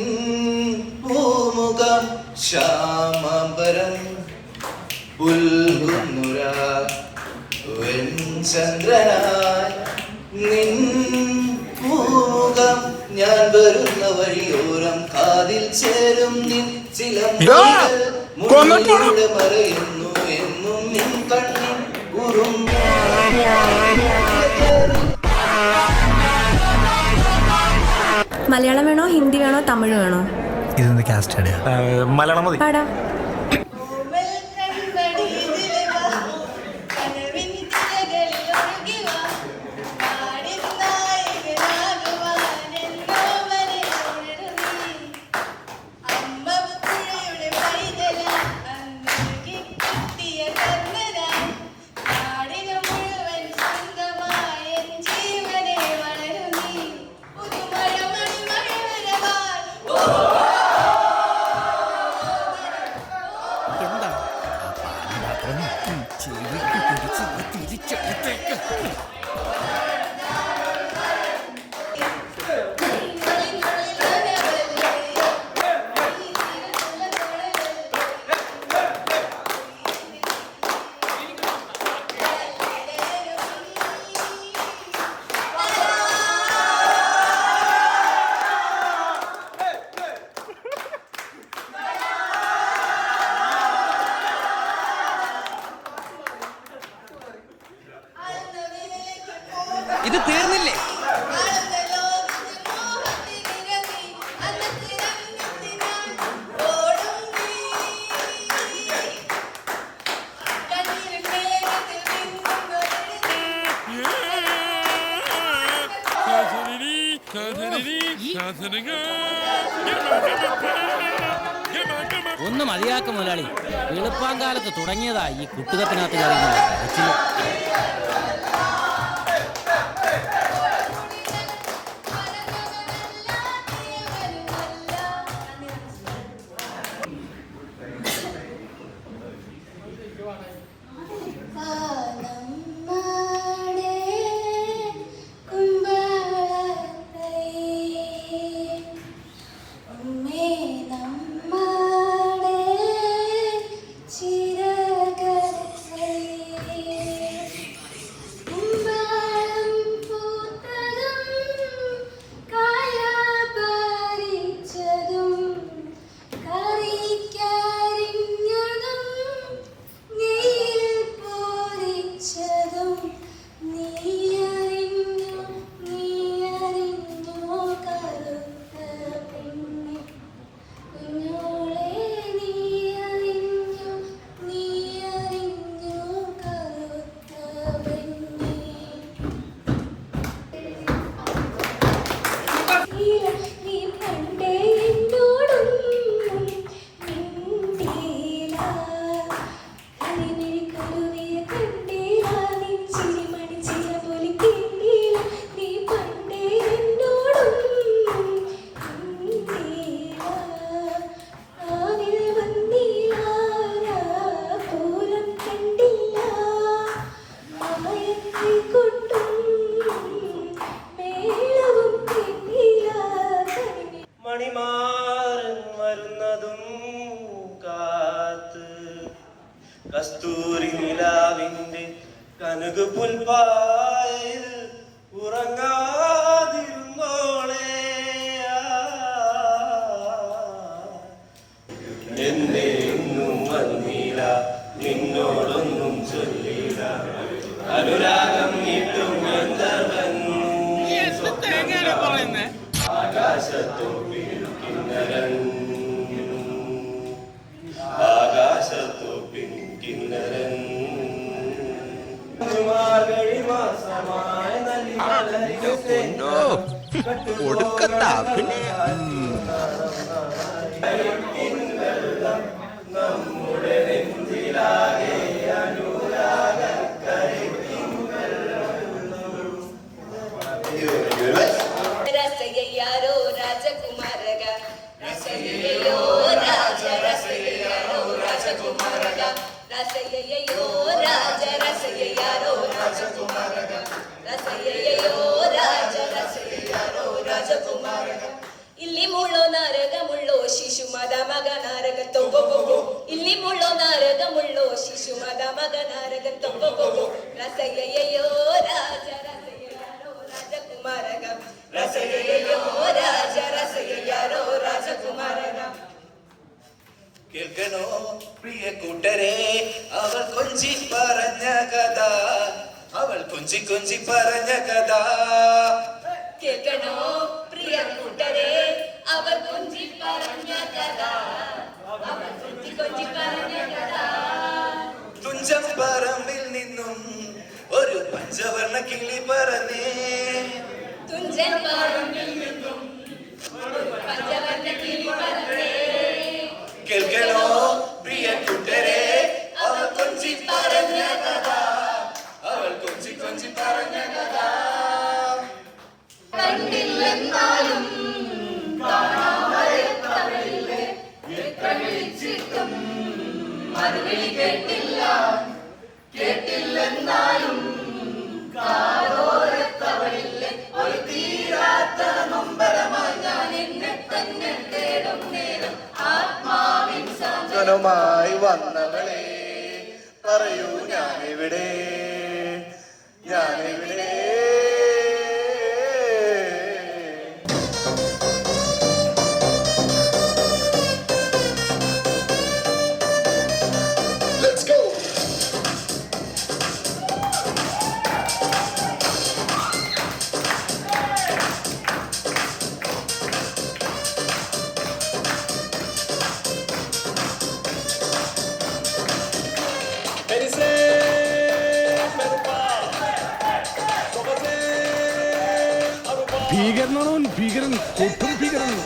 പൂമുഖം ശ്യാമാംബരം ചന്ദ്രനായി നിൻ പൂമുഖം ഞാൻ വരുന്ന വഴിയോരം കാതിൽ ചേരും നിൻ ചില മറയുന്നു എന്നും നിൻ കണ്ണിൻ ഉറും. മലയാളം വേണോ, ഹിന്ദി വേണോ, തമിഴ് വേണോ? ഇതൊന്ന് കാസ്റ്റ് മലയാളം മതി. പാടാം. ഇത് തീർന്നില്ലേ? ഒന്ന് മതിയാക്ക മുതലാളി, എളുപ്പാങ്കാലത്ത് തുടങ്ങിയതാ ഈ കുട്ടുകത്തിനകത്ത് കാര്യങ്ങൾ. കസ്തൂരി നിലാവിന്റെ കനക് പുൽപ്പായിൽ ഉറങ്ങാതിരുന്നോളെ എന്നെ ഒന്നും വന്നില്ല, നിന്നോടൊന്നും ചൊല്ലില്ല, അനുരാഗം നീട്ടും ഗന്ധർവൻ ആകാശത്തോപ്പിൽ കിന്നരൻ, ആകാശത്തോപ്പിൽ കിന്നരൻ. മാർഗഴി മാസമായ നമ്മുടെ നെഞ്ചിലാകെ അനുരാഗ രസയ്യാരോ രാജകുമാരക, രസയ്യോ രാജ രസയ്യാരോ രാജകുമാരക, രസയ്യോ രാജ രസയ്യാരോ രാജകുമാരക, രസയ്യോ രാജ രസയ്യാരോ രാജകുമാരക. ಇಲ್ಲಿ ಮುಳ್ಳೋ ನಾರಗ ಮುಳ್ಳೋ ಶಿಶು ಮದ ಮಗ ನಾರಗ ತೊಗೊಗೋ, ಇಲ್ಲಿ ಮುಳ್ಳೋ ನಾರಗ ಮುಳ್ಳೋ ಶಿಶು ಮದ ಮಗ ನಾರಗ ತೊಗೊಗೋ, ರಸಯ್ಯೋ ರಾಜ ರಸಯ್ಯಾರೋ ರಾಜಕುಮಾರಗ, ರಸಯ್ಯೋ ರಾಜ ರಸಯ್ಯಾರೋ ರಾಜകുമാരക. കേൾക്കണോ പ്രിയ കൂട്ടരെ, അവൾ കൊഞ്ചി പറഞ്ഞ കഥ, അവൾ കൊഞ്ചി കൊഞ്ചി പറഞ്ഞ കഥ. കേൾക്കണോ പ്രിയ കൂട്ടരെ, അവൾ കൊഞ്ചി പറഞ്ഞ കഥ, അവൾ കൊഞ്ചി കൊഞ്ചി പറഞ്ഞ കഥ. തുഞ്ചം പറമ്പിൽ നിന്നും ഒരു പഞ്ചവർണ്ണ കിളി പറന്നേ, തുഞ്ചൻ പറമ്പിൽ നിന്നും ഒരു പഞ്ചവർണ്ണ കിളി പറന്നേ. കേൾക്കണോ പ്രിയ കൂട്ടരെ, അവൾ കൊഞ്ചി പറഞ്ഞ കഥ, അവൾ കൊഞ്ചി കൊഞ്ചി പറഞ്ഞ കഥ. കണ്ടില്ലെന്നാലും കാണാമറയത്തവളിലെ എത്ര വിളിച്ചിട്ടും മറുപടി കേട്ടില്ല, കേട്ടില്ലെന്നാലും കാതോരത്തവളിലെ ഒരു തീരാത്ത നൊമ്പരമായി ഞാൻ എന്നെ തന്നെ തേടും നേരം ആത്മാവിൻ സാന്ത്വനമായി വന്നവളെ, പറയൂ ഞാനെവിടെ, ഞാനെവിടെ. ഭീകരനാണോ ഭീകരൻ കൊട്ടും ഭീകരൻ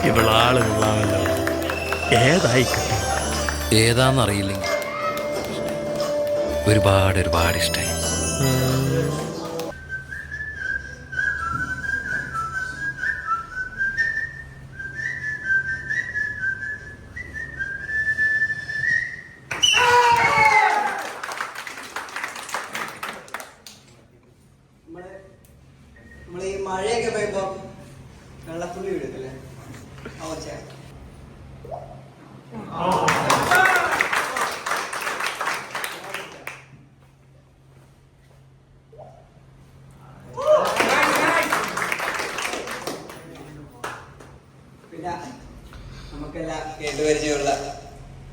ഇവളാള് കൊള്ളാമല്ലോ. ഏതായിക്കോട്ടെ, ഏതാന്നറിയില്ലെങ്കിൽ ഒരുപാട് ഒരുപാട് ഇഷ്ടമായി. നമ്മൾ ഈ മഴയൊക്കെ പെയ്യുമ്പോൾ വെള്ളത്തുള്ളി വീഴത്തില്ലേ? പിന്നെ നമുക്കെല്ലാം കേട്ടുപരിചയമുള്ള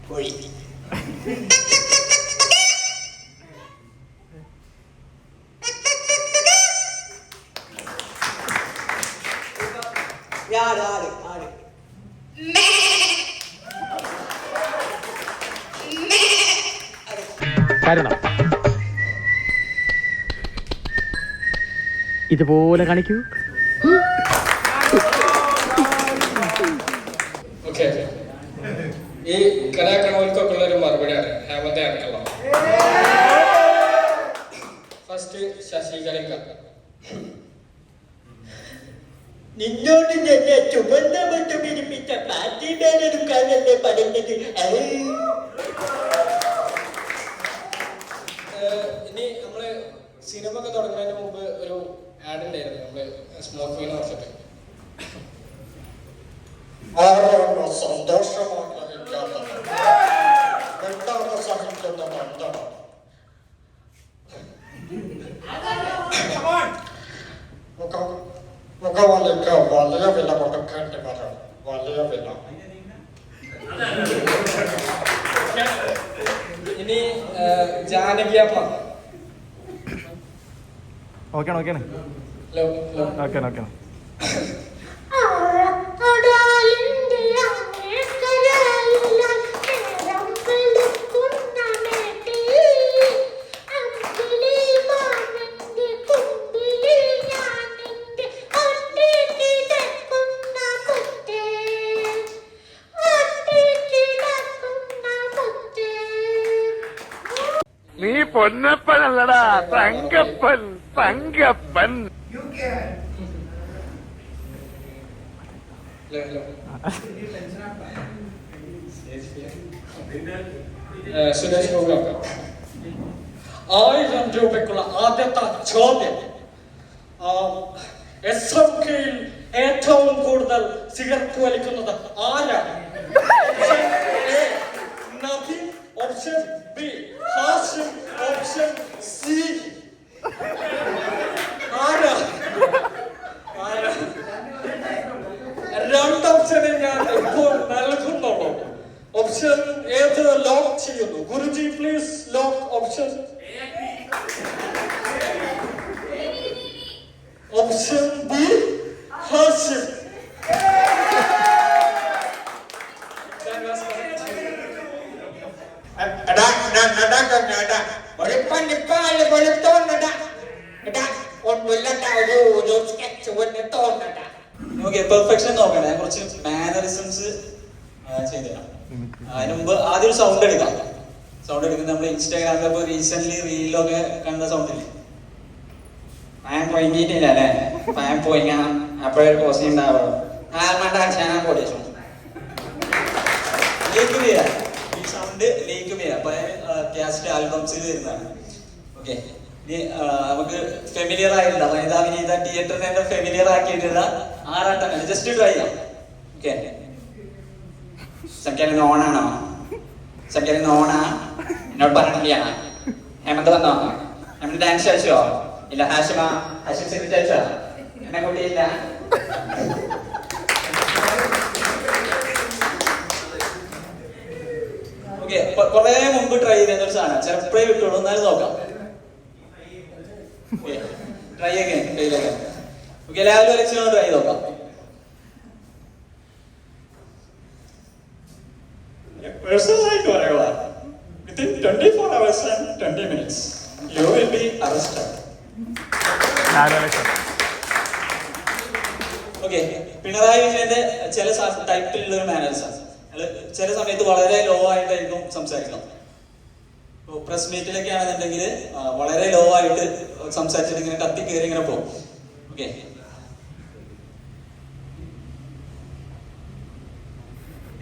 കോഴി. ആട് ആട് ആട് ഇതുപോലെ കാണിക്കൂ. ഓക്കെ, ഈ കലാകണവൽക്കൊക്കെ ഉള്ള ഒരു മറുപടിയാണ് ഹേമന്ത് ആർക്കുള്ള. ഫസ്റ്റ് ശശികലിംഗ. നിന്നോട് തന്നെ ചുവന്ന മട്ട് പിടിപ്പിച്ച പാർട്ടി എടുക്കാനല്ലേ പറഞ്ഞത്. ഇനി നമ്മള് സിനിമ ഒക്കെ തുടങ്ങുന്നതിന് മുമ്പ് ഒരു ആഡ് ഉണ്ടായിരുന്നു നമ്മള് സ്മോക്കിങ്ങിനെ കുറിച്ചിട്ട്. മുഖവലിക്ക് വലിയ വില കൊടുക്കേണ്ടി വരും, വലിയ വില. ഇനി ജാനകി അമ്മ. Okay okay okay okay. നീ പൊന്നപ്പനല്ലടാ, തങ്കപ്പൻ, തങ്കപ്പൻ. സുരേഷ് ഗോപി. 1000 രൂപയ്ക്കുള്ള ആദ്യത്തെ ചോദ്യം. SMKയിൽ ഏറ്റവും കൂടുതൽ സിഗരറ്റ് വലിക്കുന്നത് ആരാണ്? Option B Hashim, option C ആരാ? രണ്ട് ഓപ്ഷനെ ഞാൻ ഇപ്പോൾ നൽകുന്നുള്ളൂ. ഓപ്ഷൻ ഏത് ലോക്ക് ചെയ്യുന്നു? Guruji please lock option. Option B Hashim. Okay, perfection നോക്കണേ. കുറച്ച് മാനറിസംസ് ചെയ്തേക്കാം. അതിന് മുമ്പ് ആദ്യം ഒരു സൗണ്ട് എടുക്കാം. സൗണ്ട് എടുക്കുന്നത് നമ്മൾ ഇൻസ്റ്റാഗ്രാമിലൊക്കെ റീസെന്റ് റീലിലൊക്കെ കണ്ട സൗണ്ടില്ലേ? ഞാൻ പോയിട്ടില്ല അല്ലേ? ഞാൻ പോയിക്കണം അപ്പോഴൊരു പോസ്റ്റ് ഉണ്ടാവുള്ളൂ. ഞാൻ പോയി ഈ സൗണ്ട് ലേക്ക് ചെയ്യാം. പഴയ കാസ്റ്റ് ആൽബംസിൽ വരുന്നതാണ്. ഓക്കെ, ഇനി നമുക്ക് ഫെമിലിയർ ആയിട്ടില്ല. വനിതാ വിനീത തിയേറ്ററിനെ തന്നെ ഫെമിലിയർ ആക്കിയിട്ടുള്ള ആറാട്ടം ജസ്റ്റ് ട്രൈ ചെയ്യാം. ഓക്കെ, സംഖ്യ ഓണാണോ? സംഖ്യ ഓണാ? എന്നോട് പറഞ്ഞില്ല. ഹേമന്ത് വന്നോ? ഹേമന്ത് ഡാൻസ് കളിച്ചോ? ഇല്ല. ഹാഷിമ ഹാഷിം സിനിമ കളിച്ചോ? എന്നെ കൂട്ടിയില്ല. ഓക്കെ, കുറെ മുമ്പ് ട്രൈ ചെയ്ത ഒരു സാധനം ചിലപ്പോഴേ കിട്ടുള്ളൂ. എന്നാലും നോക്കാം. Try again. ഓക്കെ, എല്ലാവരും ലക്ഷ്യം ട്രൈ നോക്കാം. പേഴ്സണലായിട്ട് പറയുക, within 24 hours and 20 minutes you will be arrested. Okay, Pinarayi വിജയന്റെ ചില ടൈപ്പിലുള്ള ഒരു മാനേഴ്സാണ്. ചില സമയത്ത് വളരെ ലോ ആയിട്ടായിരിക്കും സംസാരിക്കണം. പ്രസ് മീറ്റിലൊക്കെ ആണെന്നുണ്ടെങ്കിൽ വളരെ ലോ ആയിട്ട് സംസാരിച്ചിട്ട് ഇങ്ങനെ കത്തി കയറി ഇങ്ങനെ പോകും. ഓക്കെ,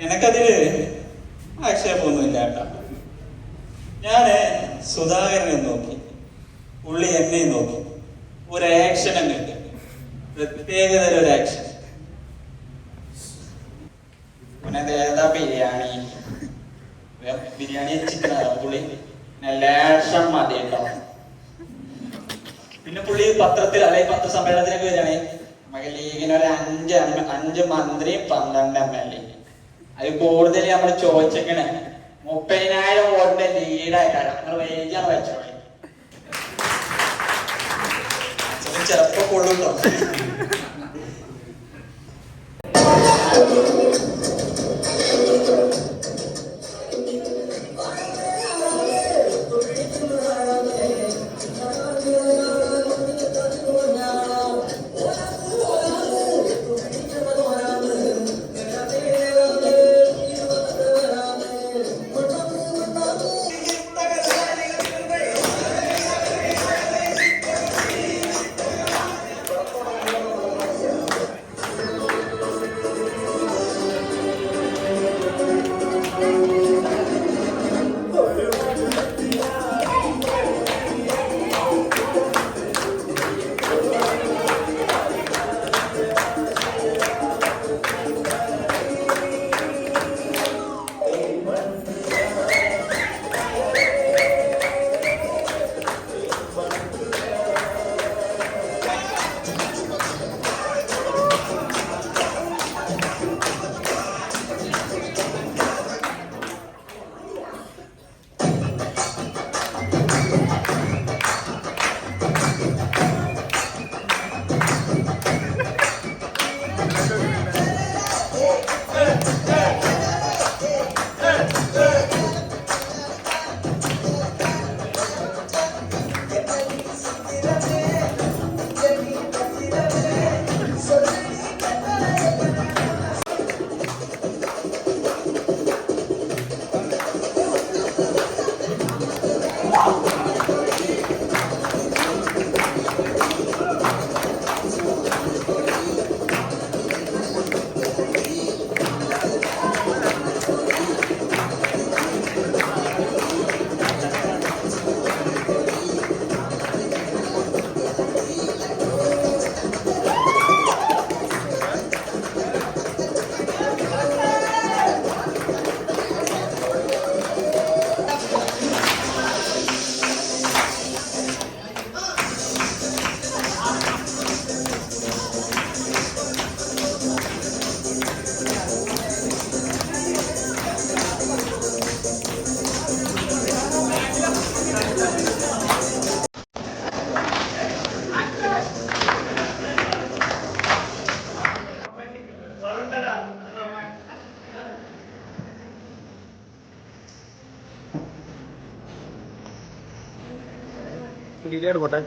എനക്കതില് ആക്ഷേപമൊന്നുമില്ല കേട്ടോ. ഞാന് സുധാകരനെ നോക്കി, പുള്ളി എന്നെ നോക്കി, ഒരു ആക്ഷൻ അങ്ങോട്ട് പ്രത്യേകതര ഒരു ആക്ഷൻ. പിന്നെ ഏതാ ബിരിയാണി? ബിരിയാണി ചിക്കനാണ് പുള്ളി. ലേശം മതി കേട്ടോ. പിന്നെ പുള്ളി പത്രത്തിൽ അല്ലെങ്കിൽ പത്രസമ്മേളനത്തിലേക്ക് വരികയാണെ, നമുക്ക് ലീഗിന് ഒരു 5 മന്ത്രിയും 12 MLA. അത് കൂടുതൽ നമ്മൾ ചോദിച്ചേക്കണേ 30,000 വോട്ടിന്റെ ലീഡായിട്ടാണ്. നമ്മൾ വേഗം വെച്ചോളെ. ചിലപ്പോ കൊള്ളുണ്ടോ? എടുക്കട്ടെ.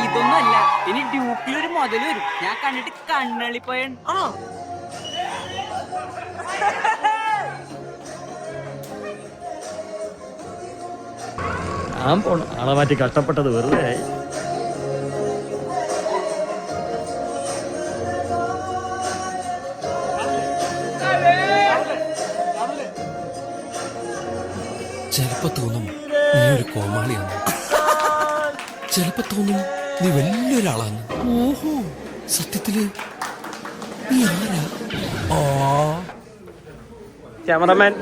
ഇതൊന്നും അല്ല, ഇനി ഡ്യൂക്കിലൊരു മുതൽ വരും. ഞാൻ കണ്ടിട്ട് കണ്ണളിപ്പോയ ഞാൻ പോണം. ആളെ മാറ്റി കഷ്ടപ്പെട്ടത് വെറുതെ ആയി. ചിലപ്പോ തോന്നും നീ ഒരു കോമാളിയാണ്, ചിലപ്പോ തോന്നും നീ വലിയൊരാളാണ്. ഓഹോ, സത്യത്തില് നീ ആരാ? ക്യാമറമാൻ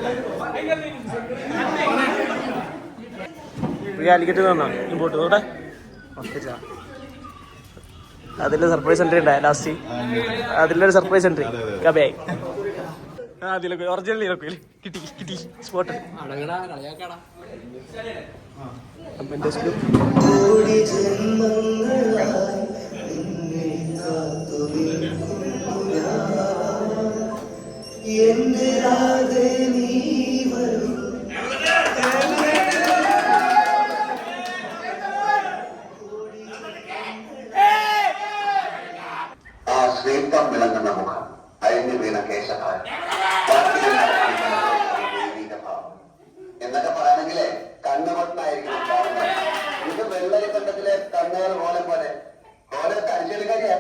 കാലിക്കറ്റ് തന്നാ ഇമ്പോട്ട് നോട്ടെ. അതിന്റെ സർപ്രൈസ് എൻട്രി ഉണ്ടായ ലാസ്റ്റ്, അതിലൊരു സർപ്രൈസ് എൻട്രി കബയായി. അതിലൊക്കെ ഒറിജിനൽ കിട്ടി കിട്ടി സ്പോട്ട്. ആ ശ്രീത്വം വിളങ്ങുന്ന മുഖം, അഴിഞ്ഞു വീണ കേശഭാരം, എന്നൊക്കെ പറയണെങ്കിലേ കണ്ണുപൊട്ടായിരിക്കണം. ഇത് വെള്ളരിക്കണ്ടത്തിലെ കണ്ണുകൾ കോലം പോലെ കോലൊക്കെ അടിച്ചെടുക്കാരിയാ.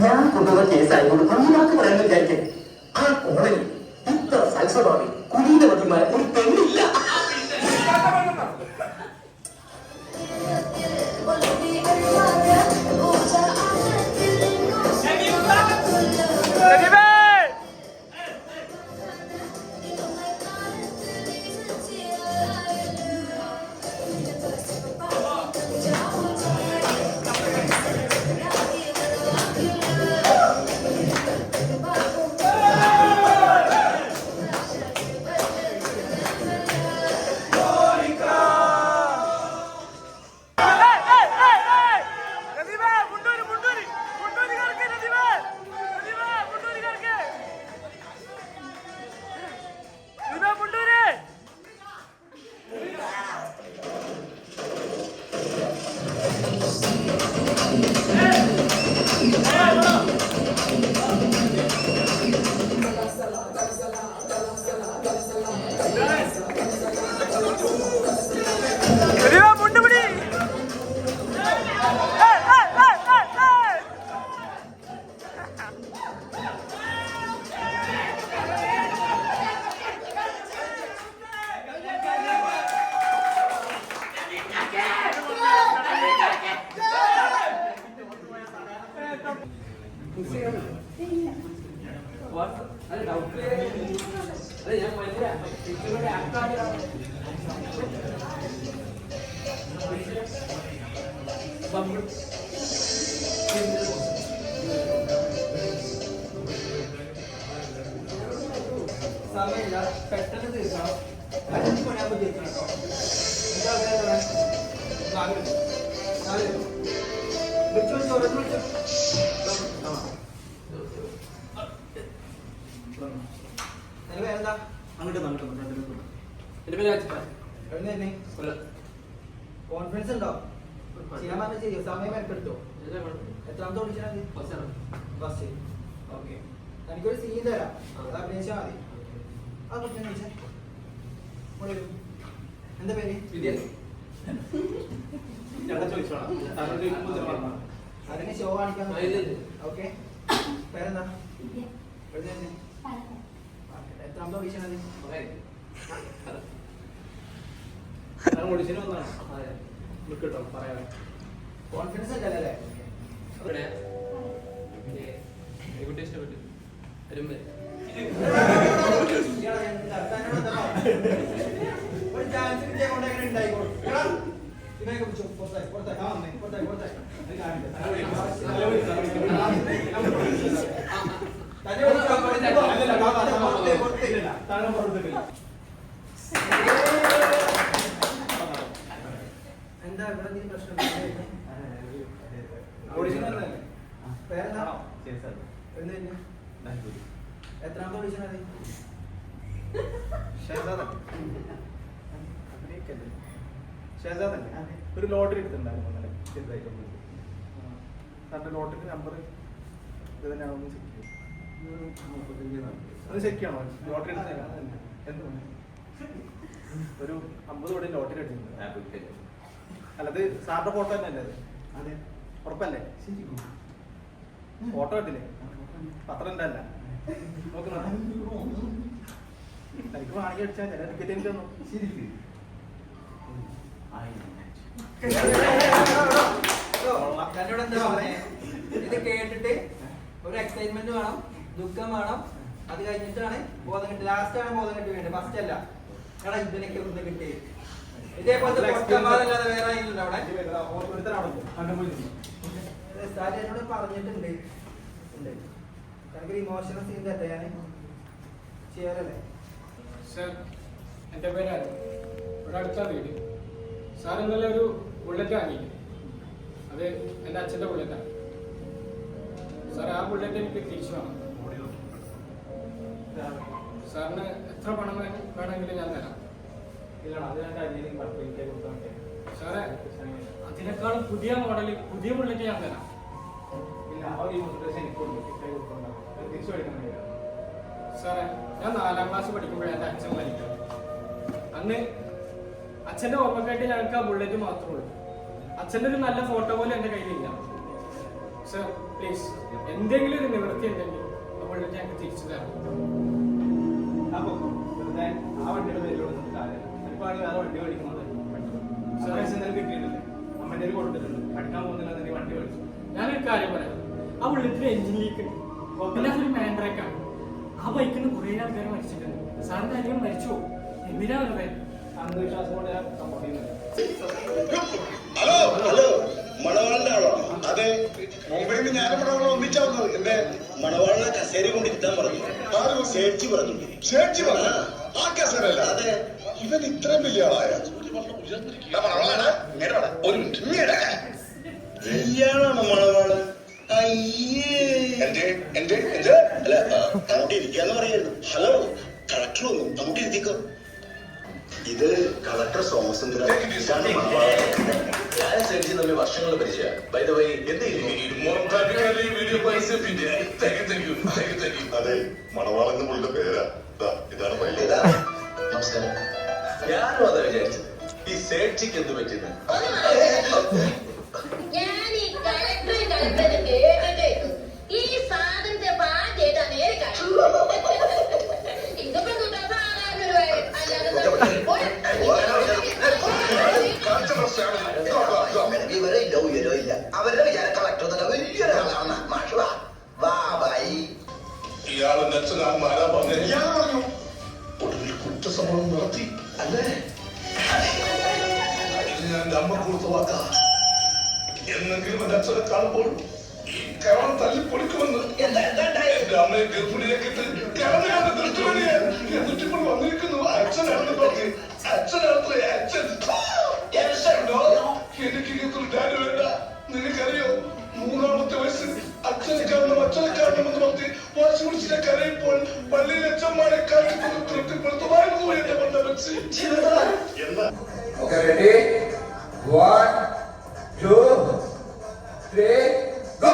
ഞാൻ കൊണ്ടുവന്ന കേസായി കൊണ്ട് ഒന്നാൾക്ക് പറയാൻ വിചാരിക്കേ ആ കോളനി ഇത്ര സൽസഭാവി കുലീന മതിമാരെ ഒരു പെണ്ണില്ല. സമയമില്ല, പെട്ടെന്ന് തീർക്കണം. 5 മണിയാകുമ്പോൾ തീർക്കണം കേട്ടോ. എന്താ കോൺഫിഡൻസ് ഉണ്ടോ? ചെയ്യാൻ പറഞ്ഞ ചെയ്യോ? സമയം എടുത്തോ. എത്രാമത്തെ ഓഡിഷൻ? ഫസ്റ്റ്. ഓക്കെ, എനിക്കൊരു സീൻ തരാം, അത് അഭിനയിച്ചാൽ മതി. ആ കുറിച്ച് ചോദിച്ചാൽ എന്താ പേര്? അതിന് ഷോ കാണിക്കാൻ. ഓക്കെ, പേരെന്താ? എത്രാമത്തെ ഓഡിഷൻ അത്? കോൺഫിഡൻസ് അല്ലേ? ഒരു ചാൻസ് കിട്ടിയാൽ എങ്ങനെ ഉണ്ടായിക്കോളും. എന്താ ഇവിടെ നീ പ്രശ്നം? ഓഡിഷൻ വന്നല്ലേ? പേരെന്താ? എത്രാമത്തെ ഓഡിഷൻ അത്? ഷഹസാദല്ലേ? ഒരു ലോട്ടറി എടുത്തിട്ടുണ്ടായിരുന്നു ഇന്നലെ ചെറുതായിട്ടൊന്നും. സാറിന്റെ ലോട്ടറി നമ്പർ ഇത് തന്നെയാണോ? അത് ചെക്ക് ചെയ്യണോ? ലോട്ടറി എടുത്ത ഒരു 50 കോടി ലോട്ടറി എടുത്തിട്ടുണ്ട്. അല്ലത് സാറിന്റെ ഫോട്ടോ തന്നെ അല്ലേ? അത് ഉറപ്പല്ലേ? ഫോട്ടോ ഇട്ടില്ലേ? പത്രം ഉണ്ടല്ല നോക്കുന്നുണ്ടോ? എനിക്ക് വാങ്ങി അടിച്ചാൽ ചില ടിക്കറ്റ് എനിക്ക് തന്നു. എന്നോട് എന്താ പറഞ്ഞേ? ഇത് കേട്ടിട്ട് ഒരു എക്സൈറ്റ്മെന്റ് വേണം, ദുഃഖം വേണം, അത് കഴിഞ്ഞിട്ടാണ് ബോധം കിട്ടി. ലാസ്റ്റ് ആണ് ബോധം കിട്ടി വേണ്ടത്, ഫസ്റ്റ് അല്ല. എടാ ഇതിനൊക്കെ ഒന്ന് കിട്ടി. ഇതേപോലത്തെ പൊട്ടന്മാരല്ലാതെ വേറെ ആയില്ലല്ലോ അവിടെ. സാർ എന്നോട് പറഞ്ഞിട്ടുണ്ട്, എനിക്കൊരു ഇമോഷണൽ സീൻ തട്ടെ ഞാൻ ചെയ്യാറല്ലേ? സർ, എൻ്റെ പേരാണ്. ഇവിടെ അടുത്ത വീട്. സാർ ഇന്നലെ ഒരു ബുള്ളറ്റ് വാങ്ങിയില്ലേ? അത് എൻ്റെ അച്ഛൻ്റെ ബുള്ളറ്റാണ്. സാർ ആ ബുള്ളറ്റ് എനിക്ക് തിരിച്ചു വേണം. സാറിന് എത്ര പണം വേണമെങ്കിലും ഞാൻ തരാം. സാറേ, അതിനേക്കാളും പുതിയ മോഡൽ പുതിയ ബുള്ളറ്റ് ഞാൻ തരാം. ആ ഒരു മോട്ടിവേഷൻ എനിക്ക് കൊടുക്കുന്നുണ്ടാവും തിരിച്ചു പഠിക്കാൻ വേണ്ടിയിട്ടാണ്. സാറേ ഞാൻ 4ാം ക്ലാസ് പഠിക്കുമ്പോഴേ എൻ്റെ അച്ഛൻ മരിക്കും. അന്ന് അച്ഛൻ്റെ ഓർമ്മക്കായിട്ട് ഞങ്ങൾക്ക് ആ ബുള്ളറ്റ് മാത്രമേ ഉള്ളൂ. അച്ഛൻ്റെ ഒരു നല്ല ഫോട്ടോ പോലും എൻ്റെ കയ്യിലില്ല. സർ പ്ലീസ് എന്തെങ്കിലും ഒരു നിവൃത്തി ഉണ്ടെങ്കിൽ ആ ബുള്ളറ്റ് ഞങ്ങൾക്ക് തിരിച്ചു തരണം. അപ്പോൾ വെറുതെ ആ വണ്ടിയുടെ പേരിലൂടെ നമുക്ക് കാര്യമില്ല. ചിലപ്പോൾ വേറെ വണ്ടി മേടിക്കുന്നത് പൈസ എന്തെങ്കിലും കിട്ടിയിട്ടില്ലേ, അമ്മൻ്റെ ഒരു കൊടുത്തിട്ടുണ്ട്, പഠിക്കാൻ പോകുന്നില്ല വണ്ടി മേടിച്ചു. ഞാനൊരു കാര്യം പറയാം, ആ ബുള്ളറ്റിന് എഞ്ചിൻ ലീക്ക് ഉണ്ട്, പിന്നെ അതൊരു മാൻഡ്രേക്കാണ്. ആ ബൈക്കിൽ നിന്ന് കുറേ ആൾക്കാർ മരിച്ചിട്ടുണ്ട്. സാറിൻ്റെ അധികം മരിച്ചു പോകും. എന്തിനാ വെറുതെ അന്ധവിശ്വാസം കൊണ്ട് ഞാൻ സപ്പോർട്ട് ചെയ്യുന്നില്ല. ഹലോ ഹലോ, മണവാളിന്റെ ആളോ? അതെ, മുംബൈയിൽ നിന്ന് ഞാനും മണവാളെ ഒന്നിച്ചാ വന്നത്. എന്റെ മണവാളിനെ കസേര കൊണ്ട് ഇരുത്താൻ പറഞ്ഞു. സേഠ്ജി പറഞ്ഞു. ചേച്ചി പറഞ്ഞു ആ കസേരല്ല. അതെ, ഇവൻ ഇത്രയും വലിയ ആളായ ഒരു മിനിറ്റ്. ഇയാളാണ് മണവാള്. എന്റെ അല്ല, അങ്ങോട്ട് ഇരിക്കാന്ന് പറയായിരുന്നു. ഹലോ, കളക്ടർ ഒന്നും അങ്ങോട്ട് ഇരുത്തിക്കോ. ഇത് കളക്ടർ സോമസുന്ദര. ഞാൻ സേഠ്ജി തമ്മിൽ വർഷങ്ങൾ പരിചയം. ബൈ ദ വേ, അതെ, മണവാളെന്ന് പുള്ളിയുടെ പേരാ. ഇതാണ് നമസ്കാരം. ഞാനും അതാ വിചാരിച്ചത്, ഈ സേഠ്ജിക്ക് എന്ത് പറ്റുന്നത്. ഞാൻ ഈ കളക്ടറെ കേട്ടിട്ടേ ഈ സാധനത്തെ പാചേട്ടാ നേരെ ഇതിപ്പോ ഇവരെ ഉയരോ ഇല്ല. അവരുടെ വിചാരം കളക്ടർ തന്നെ വലിയൊരാളാണ്. ഇയാള് നെച്ചനാന്മാരാ പറഞ്ഞു. ഞാൻ പറഞ്ഞു ഒടുവിൽ കുറ്റസമ്മതം നടത്തി അല്ലേ? ഇത് ഞാൻ എന്റെ അമ്മ കൊടുത്ത വാക്കാ. എന്നെങ്കിലും എന്റെ അച്ഛനെ കാണുമ്പോൾ ഈ കരണം തല്ലിപ്പൊളിക്കുമെന്ന്. എന്റെ അമ്മയെ ഗർഭിണിയാക്കിട്ട് കിടന്നു ദൃഷ്ടിവഴിയെ എന്നിട്ടിപ്പോൾ വന്നിരിക്കുന്നു. അച്ഛനാണെന്ന് പറഞ്ഞ് അച്ഛനാണത്രേ അച്ഛൻ. എനിക്ക് ഇങ്ങനത്തെ ഡാഡി വേണ്ട. നിനക്കറിയോ, 3ാമത്തെ വയസ്സിൽ അച്ഛനെ കാണണം എന്ന് പറഞ്ഞ് വാശി പിടിച്ചിട്ട് കരയിപ്പോൾ പള്ളിയിൽ അച്ഛന്മാരെ കാട്ടിക്കൊണ്ട് തൃപ്തിപ്പെടുത്തുമായിരുന്നു എന്റെ പണ്ട വെച്ച്. എന്താ? Ready? 1, 2, 3, go!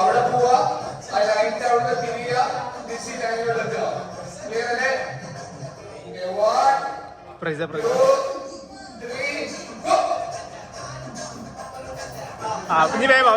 അവിടെ പോവാ, ആ ലൈറ്റ് അവിടെ തിരിയുക, ദിശി ലൈനിലെത്തുക. ക്ലിയർ അല്ലേ? 1, 2, 3, go! കുഞ്ഞി വേഗം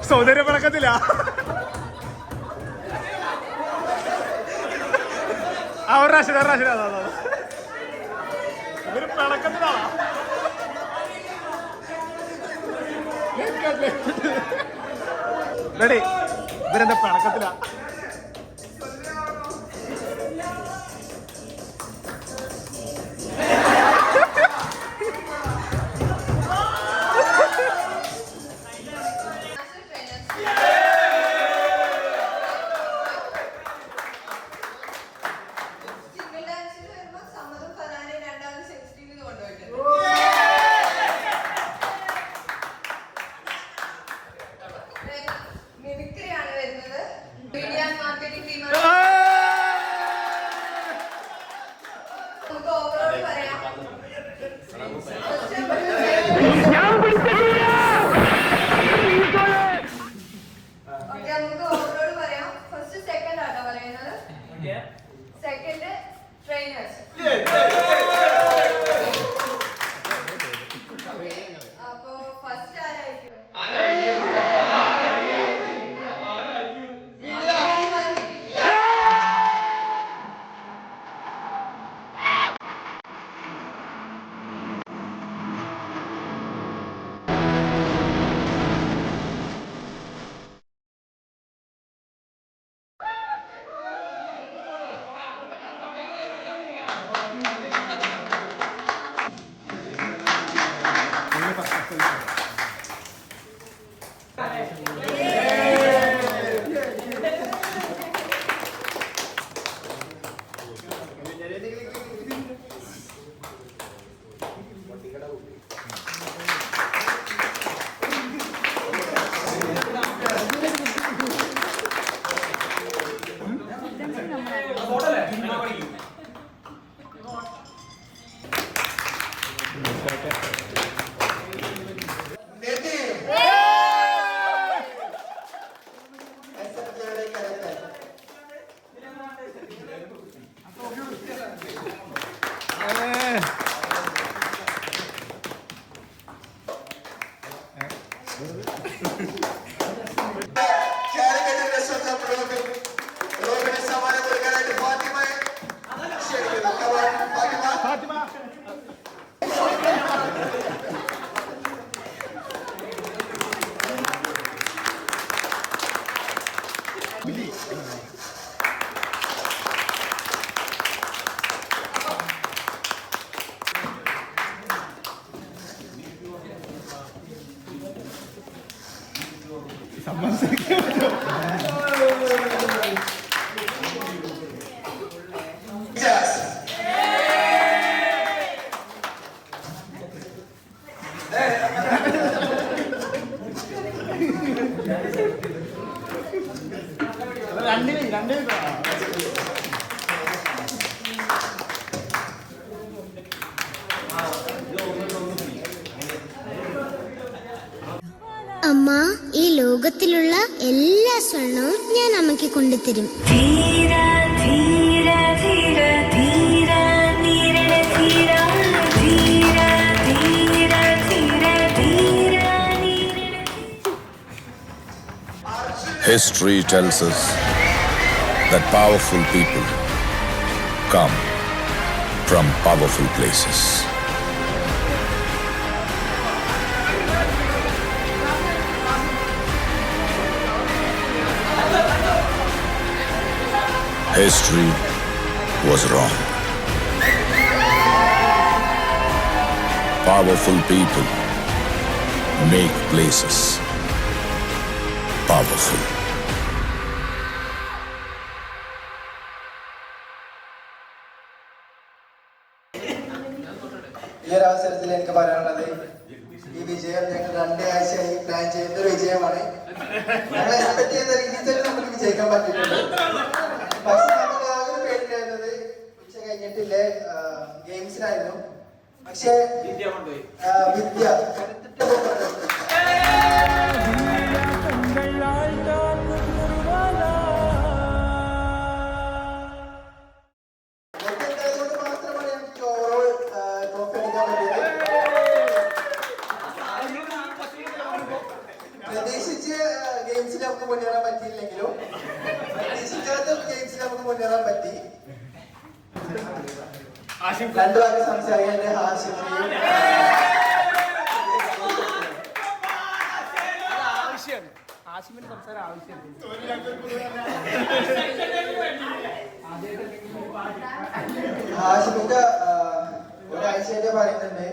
സൗന്ദര്യം പറക്കത്തില്ല. ഒരു പ്രാവശ്യം ഇവര് പിണക്കത്തിലാണോ? റെഡി? ഇവരെന്താ പിണക്കത്തിലാ? മീഡിയ മാർക്കറ്റിംഗ് ടീം നമുക്ക് ഓവറോൾ പറയാം. ഓക്കെ, നമുക്ക് ഓവറോൾ പറയാം. ഫസ്റ്റ് സെക്കൻഡ് ആട്ടോ പറയുന്നത്. Second trainers. അപ്പോ ഫസ്റ്റ് ആരായിരിക്കും? അമ്മ, ഈ ലോകത്തിലുള്ള എല്ലാ സ്വർണവും ഞാൻ അമ്മയ്ക്ക് കൊണ്ടുതരും. History tells us that powerful people come from powerful places. History was wrong. Powerful people make places powerful. ഈ ഒരു അവസരത്തിൽ എനിക്ക് പറയാനുള്ളത്, ഈ വിജയം ഞങ്ങൾ 2 ആഴ്ചയായി പ്ലാൻ ചെയ്യുന്ന ഒരു വിജയമാണ്. ഞങ്ങൾ എക്സ്പെക്ട് ചെയ്യുന്ന രീതിയിൽ തന്നെ നമുക്ക് വിജയിക്കാൻ പറ്റിയിട്ടുണ്ട്. പക്ഷെ നമ്മൾ ആകെ പേടിക്കുന്നത് ഉച്ച കഴിഞ്ഞിട്ടില്ലേ ഗെയിംസിനായിരുന്നു. പക്ഷേ വിദ്യ പ്രതീക്ഷിച്ച് ഗെയിംസിൽ നമുക്ക് മുന്നേറാൻ പറ്റിയില്ലെങ്കിലും പ്രതീക്ഷിക്കാത്ത ഗെയിംസിൽ നമുക്ക് മുന്നേറാൻ പറ്റി. 2 വാക്ക് സംസാരിക്കാൻ എന്റെ ഹാഷിമിനെയും ഹാഷിമിന്റെ ഒരാഴ്ചയായിട്ട് പറയുന്നുണ്ട്,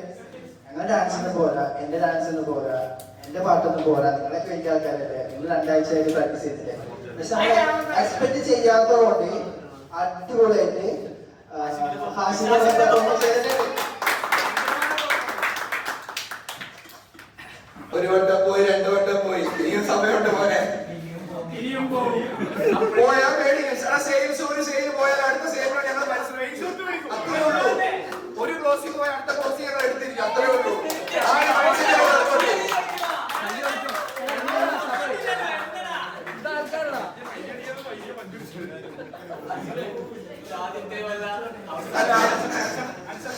ഞങ്ങൾ ഡാൻസിന് പോരാ, എന്റെ ഡാൻസിന് പോരാ, എന്റെ പാട്ടൊന്നും പോരാ, നിങ്ങളൊക്കെ വലിയ ആൾക്കാരല്ലേ, നിങ്ങൾ 2 ആഴ്ചയായിട്ട് പ്രാക്ടീസ് ചെയ്തില്ലേ. പക്ഷെ നമ്മൾ എക്സ്പെക്ട് ചെയ്യാത്തതുകൊണ്ട് അടിപൊളിയായിട്ട് ഹാഷിമിനെ ചെയ്തിട്ടുണ്ട്. ഒരു വട്ടം പോയി, 2 വട്ടം പോയി, ഇനിയും സമയമുണ്ട് പോലെ. പോയാൽ മേടിക്കും. സെയിൽസ് ഒരു സെയിൽ പോയാൽ അടുത്ത സെയിലിലാണ് ഞങ്ങൾ മനസ്സിലാക്കി. അത്രേ ഉള്ളൂ. ഒരു ക്ലോസിംഗ് പോയാൽ അടുത്ത ക്ലോസിംഗ് ഞങ്ങൾ എടുത്തിരിക്കും. അത്രേ ഉള്ളൂ.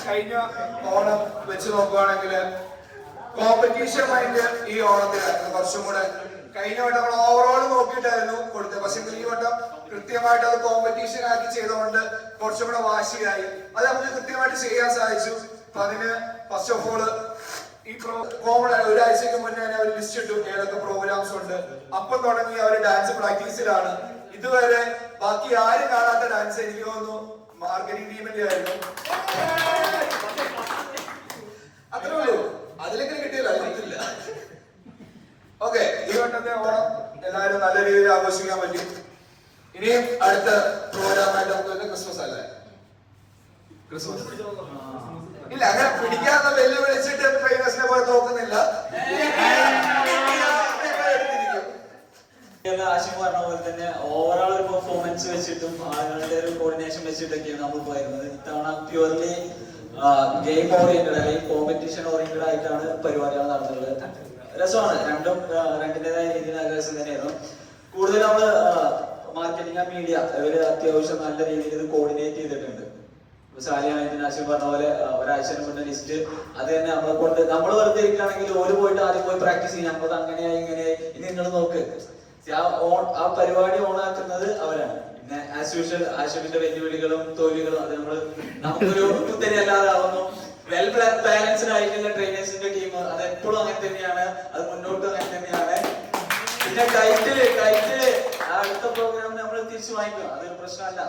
കഴിഞ്ഞ ഓണം വെച്ച് നോക്കുവാണെങ്കിൽ കോമ്പറ്റീഷൻ മൈൻഡ് ഈ ഓണത്തിലായിരുന്നു കുറച്ചും കൂടെ. കഴിഞ്ഞ വട്ടം നമ്മൾ ഓവറോൾ നോക്കിയിട്ടായിരുന്നു കൊടുത്തത്. പക്ഷെ ഈ വട്ടം കൃത്യമായിട്ട് അത് കോമ്പറ്റീഷൻ ആക്കി ചെയ്തുകൊണ്ട് കുറച്ചും കൂടെ വാശിയായി. അത് നമുക്ക് കൃത്യമായിട്ട് ചെയ്യാൻ സാധിച്ചു. അപ്പൊ അതിന് ഫസ്റ്റ് ഓഫ് ഓൾ ഈ കോമൺ ഒരാഴ്ചക്ക് മുന്നേ തന്നെ അവർ ലിസ്റ്റ് ഇട്ടു ഏതൊക്കെ പ്രോഗ്രാംസ് ഉണ്ട്. അപ്പം തുടങ്ങി അവർ ഡാൻസ് പ്രാക്ടീസിലാണ്. ഇതുവരെ ബാക്കി ആരും കാണാത്ത ഡാൻസ് എനിക്ക് തോന്നുന്നു മാർക്കറ്റിംഗ് ടീമിന്റെ ആയിരുന്നു. അത്രേ ഉള്ളൂ. അതിലേക്ക് കിട്ടിയില്ല, അതില്ല. ഓക്കെ, ഈ വട്ടത്തെ ഓണം എല്ലാവരും നല്ല രീതിയിൽ ആഘോഷിക്കാൻ പറ്റി. ഇനിയും അടുത്ത പ്രോഗ്രാമായിട്ട് നമുക്ക് ക്രിസ്മസ് അല്ലേ? ക്രിസ്മസ് ഇല്ല, അങ്ങനെ പിടിക്കാതെ വെല്ലുവിളിച്ചിട്ട് ട്രെയിനേഴ്സിനെ പോലെ തോക്കുന്നില്ല. ആശയം പറഞ്ഞ പോലെ തന്നെ ഓവറോൾ ഒരു പെർഫോമൻസ് വെച്ചിട്ടും ആളുകളുടെ ഒരു കോർഡിനേഷൻ വെച്ചിട്ടൊക്കെയാണ് നമ്മൾ പോയിരുന്നത്. ഇത്തവണ പ്യൂർലി ഗെയിം ഓറിയന്റഡ് അല്ലെങ്കിൽ കോമ്പറ്റീഷൻ ഓറിയന്റഡ് ആയിട്ടാണ് പരിപാടികൾ നടന്നുള്ളത്. രസമാണ്, രണ്ടിൻ്റെതായ രീതിയിൽ നല്ല രസം തന്നെയായിരുന്നു. കൂടുതൽ നമ്മൾ മാർക്കറ്റിംഗ് ആൻഡ് മീഡിയ ഇവര് അത്യാവശ്യം നല്ല രീതിയിൽ ഇത് കോർഡിനേറ്റ് ചെയ്തിട്ടുണ്ട്. സാലിയായിട്ട് ആശയം പറഞ്ഞ പോലെ ഒരാഴ്ചന് മുന്നേ ലിസ്റ്റ് അത് തന്നെ നമ്മളെ കൊണ്ട് നമ്മൾ വെറുതെ ഇരിക്കുകയാണെങ്കിൽ ഓര് പോയിട്ട് ആദ്യം പോയി പ്രാക്ടീസ് ചെയ്യും. നമ്മളത് അങ്ങനെയായി ഇങ്ങനെയായി ഇനി നിങ്ങൾ നോക്ക്. ആ പരിപാടി ഓണാക്കുന്നത് അവരാണ്. പിന്നെ ആസ് യൂഷ്വൽ ആശുവിന്റെ വെല്ലുവിളികളും തോൽവികളും അത് നമുക്കൊരു കുത്തരി അല്ലാതെ ആവുന്നു. വെൽ ബാലൻസ്ഡ് ആയിട്ടുള്ള ട്രെയിനേഴ്സിന്റെ ടീം അത് എപ്പോഴും അങ്ങനെ തന്നെയാണ്, അത് മുന്നോട്ടും അങ്ങനെ തന്നെയാണ്. പിന്നെ ടൈറ്റില് അടുത്ത പ്രോഗ്രാം നമ്മൾ തിരിച്ചു വാങ്ങിക്കുക, അതൊരു പ്രശ്നമല്ല.